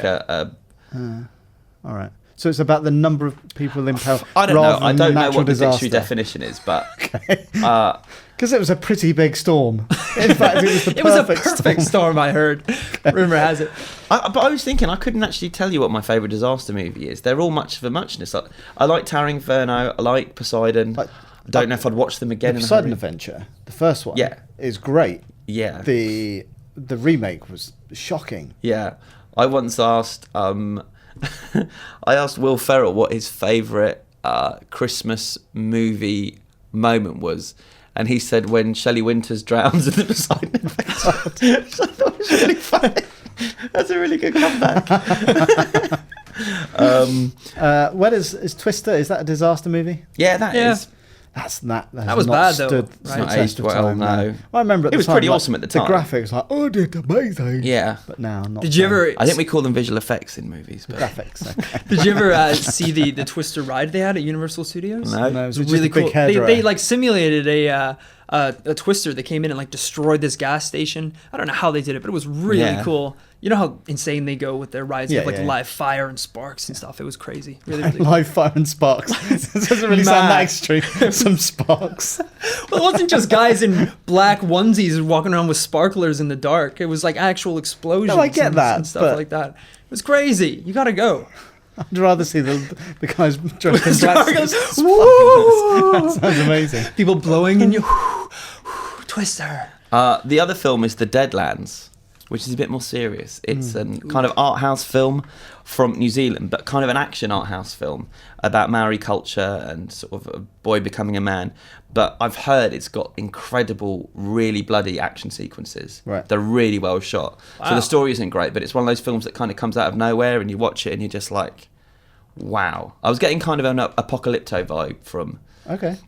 A: right. So it's about the number of people in peril.
C: I don't know. I don't know what the
A: disaster.
C: dictionary definition is, but
A: because it was a pretty big storm. In fact, it was the
B: perfect storm. I heard. Rumor has it.
C: But I was thinking, I couldn't actually tell you what my favourite disaster movie is. They're all much of a muchness. I like Towering Inferno. I like Poseidon. I don't know if I'd watch them again.
A: The Poseidon Adventure, the first one, is great.
C: Yeah.
A: The remake was shocking.
C: Yeah. I once asked. I asked Will Ferrell what his favourite Christmas movie moment was, and he said when Shelley Winters drowns in the Poseidon Adventure. Which I thought was really funny. That's a really good comeback.
A: What is Twister? Is that a disaster movie?
C: Yeah, that is.
A: That
B: was bad though.
C: It's not aged well. No,
A: I remember
C: it was pretty awesome at the time.
A: The graphics, it's amazing.
C: Yeah,
A: but now not.
B: Did you ever?
C: I think we call them visual effects in movies. But.
A: Graphics. Okay.
B: Did you ever see the Twister ride they had at Universal Studios?
C: No,
A: it was
B: really cool.
A: They
B: like simulated a Twister that came in and like destroyed this gas station. I don't know how they did it, but it was really cool. You know how insane they go with their rides? They have like live fire and sparks and stuff. It was crazy. Really, really
A: live fire and sparks. It doesn't really sound that extreme. Some sparks.
B: Well, it wasn't just guys in black onesies walking around with sparklers in the dark. It was like actual explosions.
A: No, I get that,
B: and stuff like that. It was crazy. You gotta go.
A: I'd rather see the guys dressed in
B: sparklers.
A: That sounds amazing.
B: People blowing in you. Twister.
C: The other film is The Deadlands, which is a bit more serious. It's a kind of art house film from New Zealand, but kind of an action art house film about Maori culture and sort of a boy becoming a man. But I've heard it's got incredible, really bloody action sequences.
A: Right.
C: They're really well shot. Wow. So the story isn't great, but it's one of those films that kind of comes out of nowhere and you watch it and you're just like, wow. I was getting kind of an Apocalypto vibe from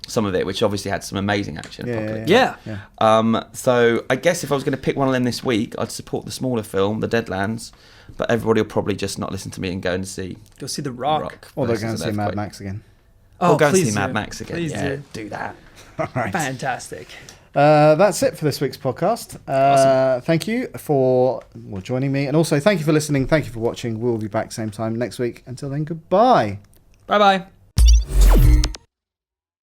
C: some of it, which obviously had some amazing action.
B: Yeah.
C: So I guess if I was going to pick one of them this week, I'd support the smaller film, The Deadlands, but everybody will probably just not listen to me and go and see
B: The Rock.
A: Or they're going to see Mad Max again.
C: Or go and see Mad Max again.
B: Please
C: do that.
A: All right.
B: Fantastic.
A: That's it for this week's podcast.
B: Awesome.
A: Thank you for joining me, and also thank you for listening. Thank you for watching. We'll be back same time next week. Until then, goodbye.
B: Bye-bye.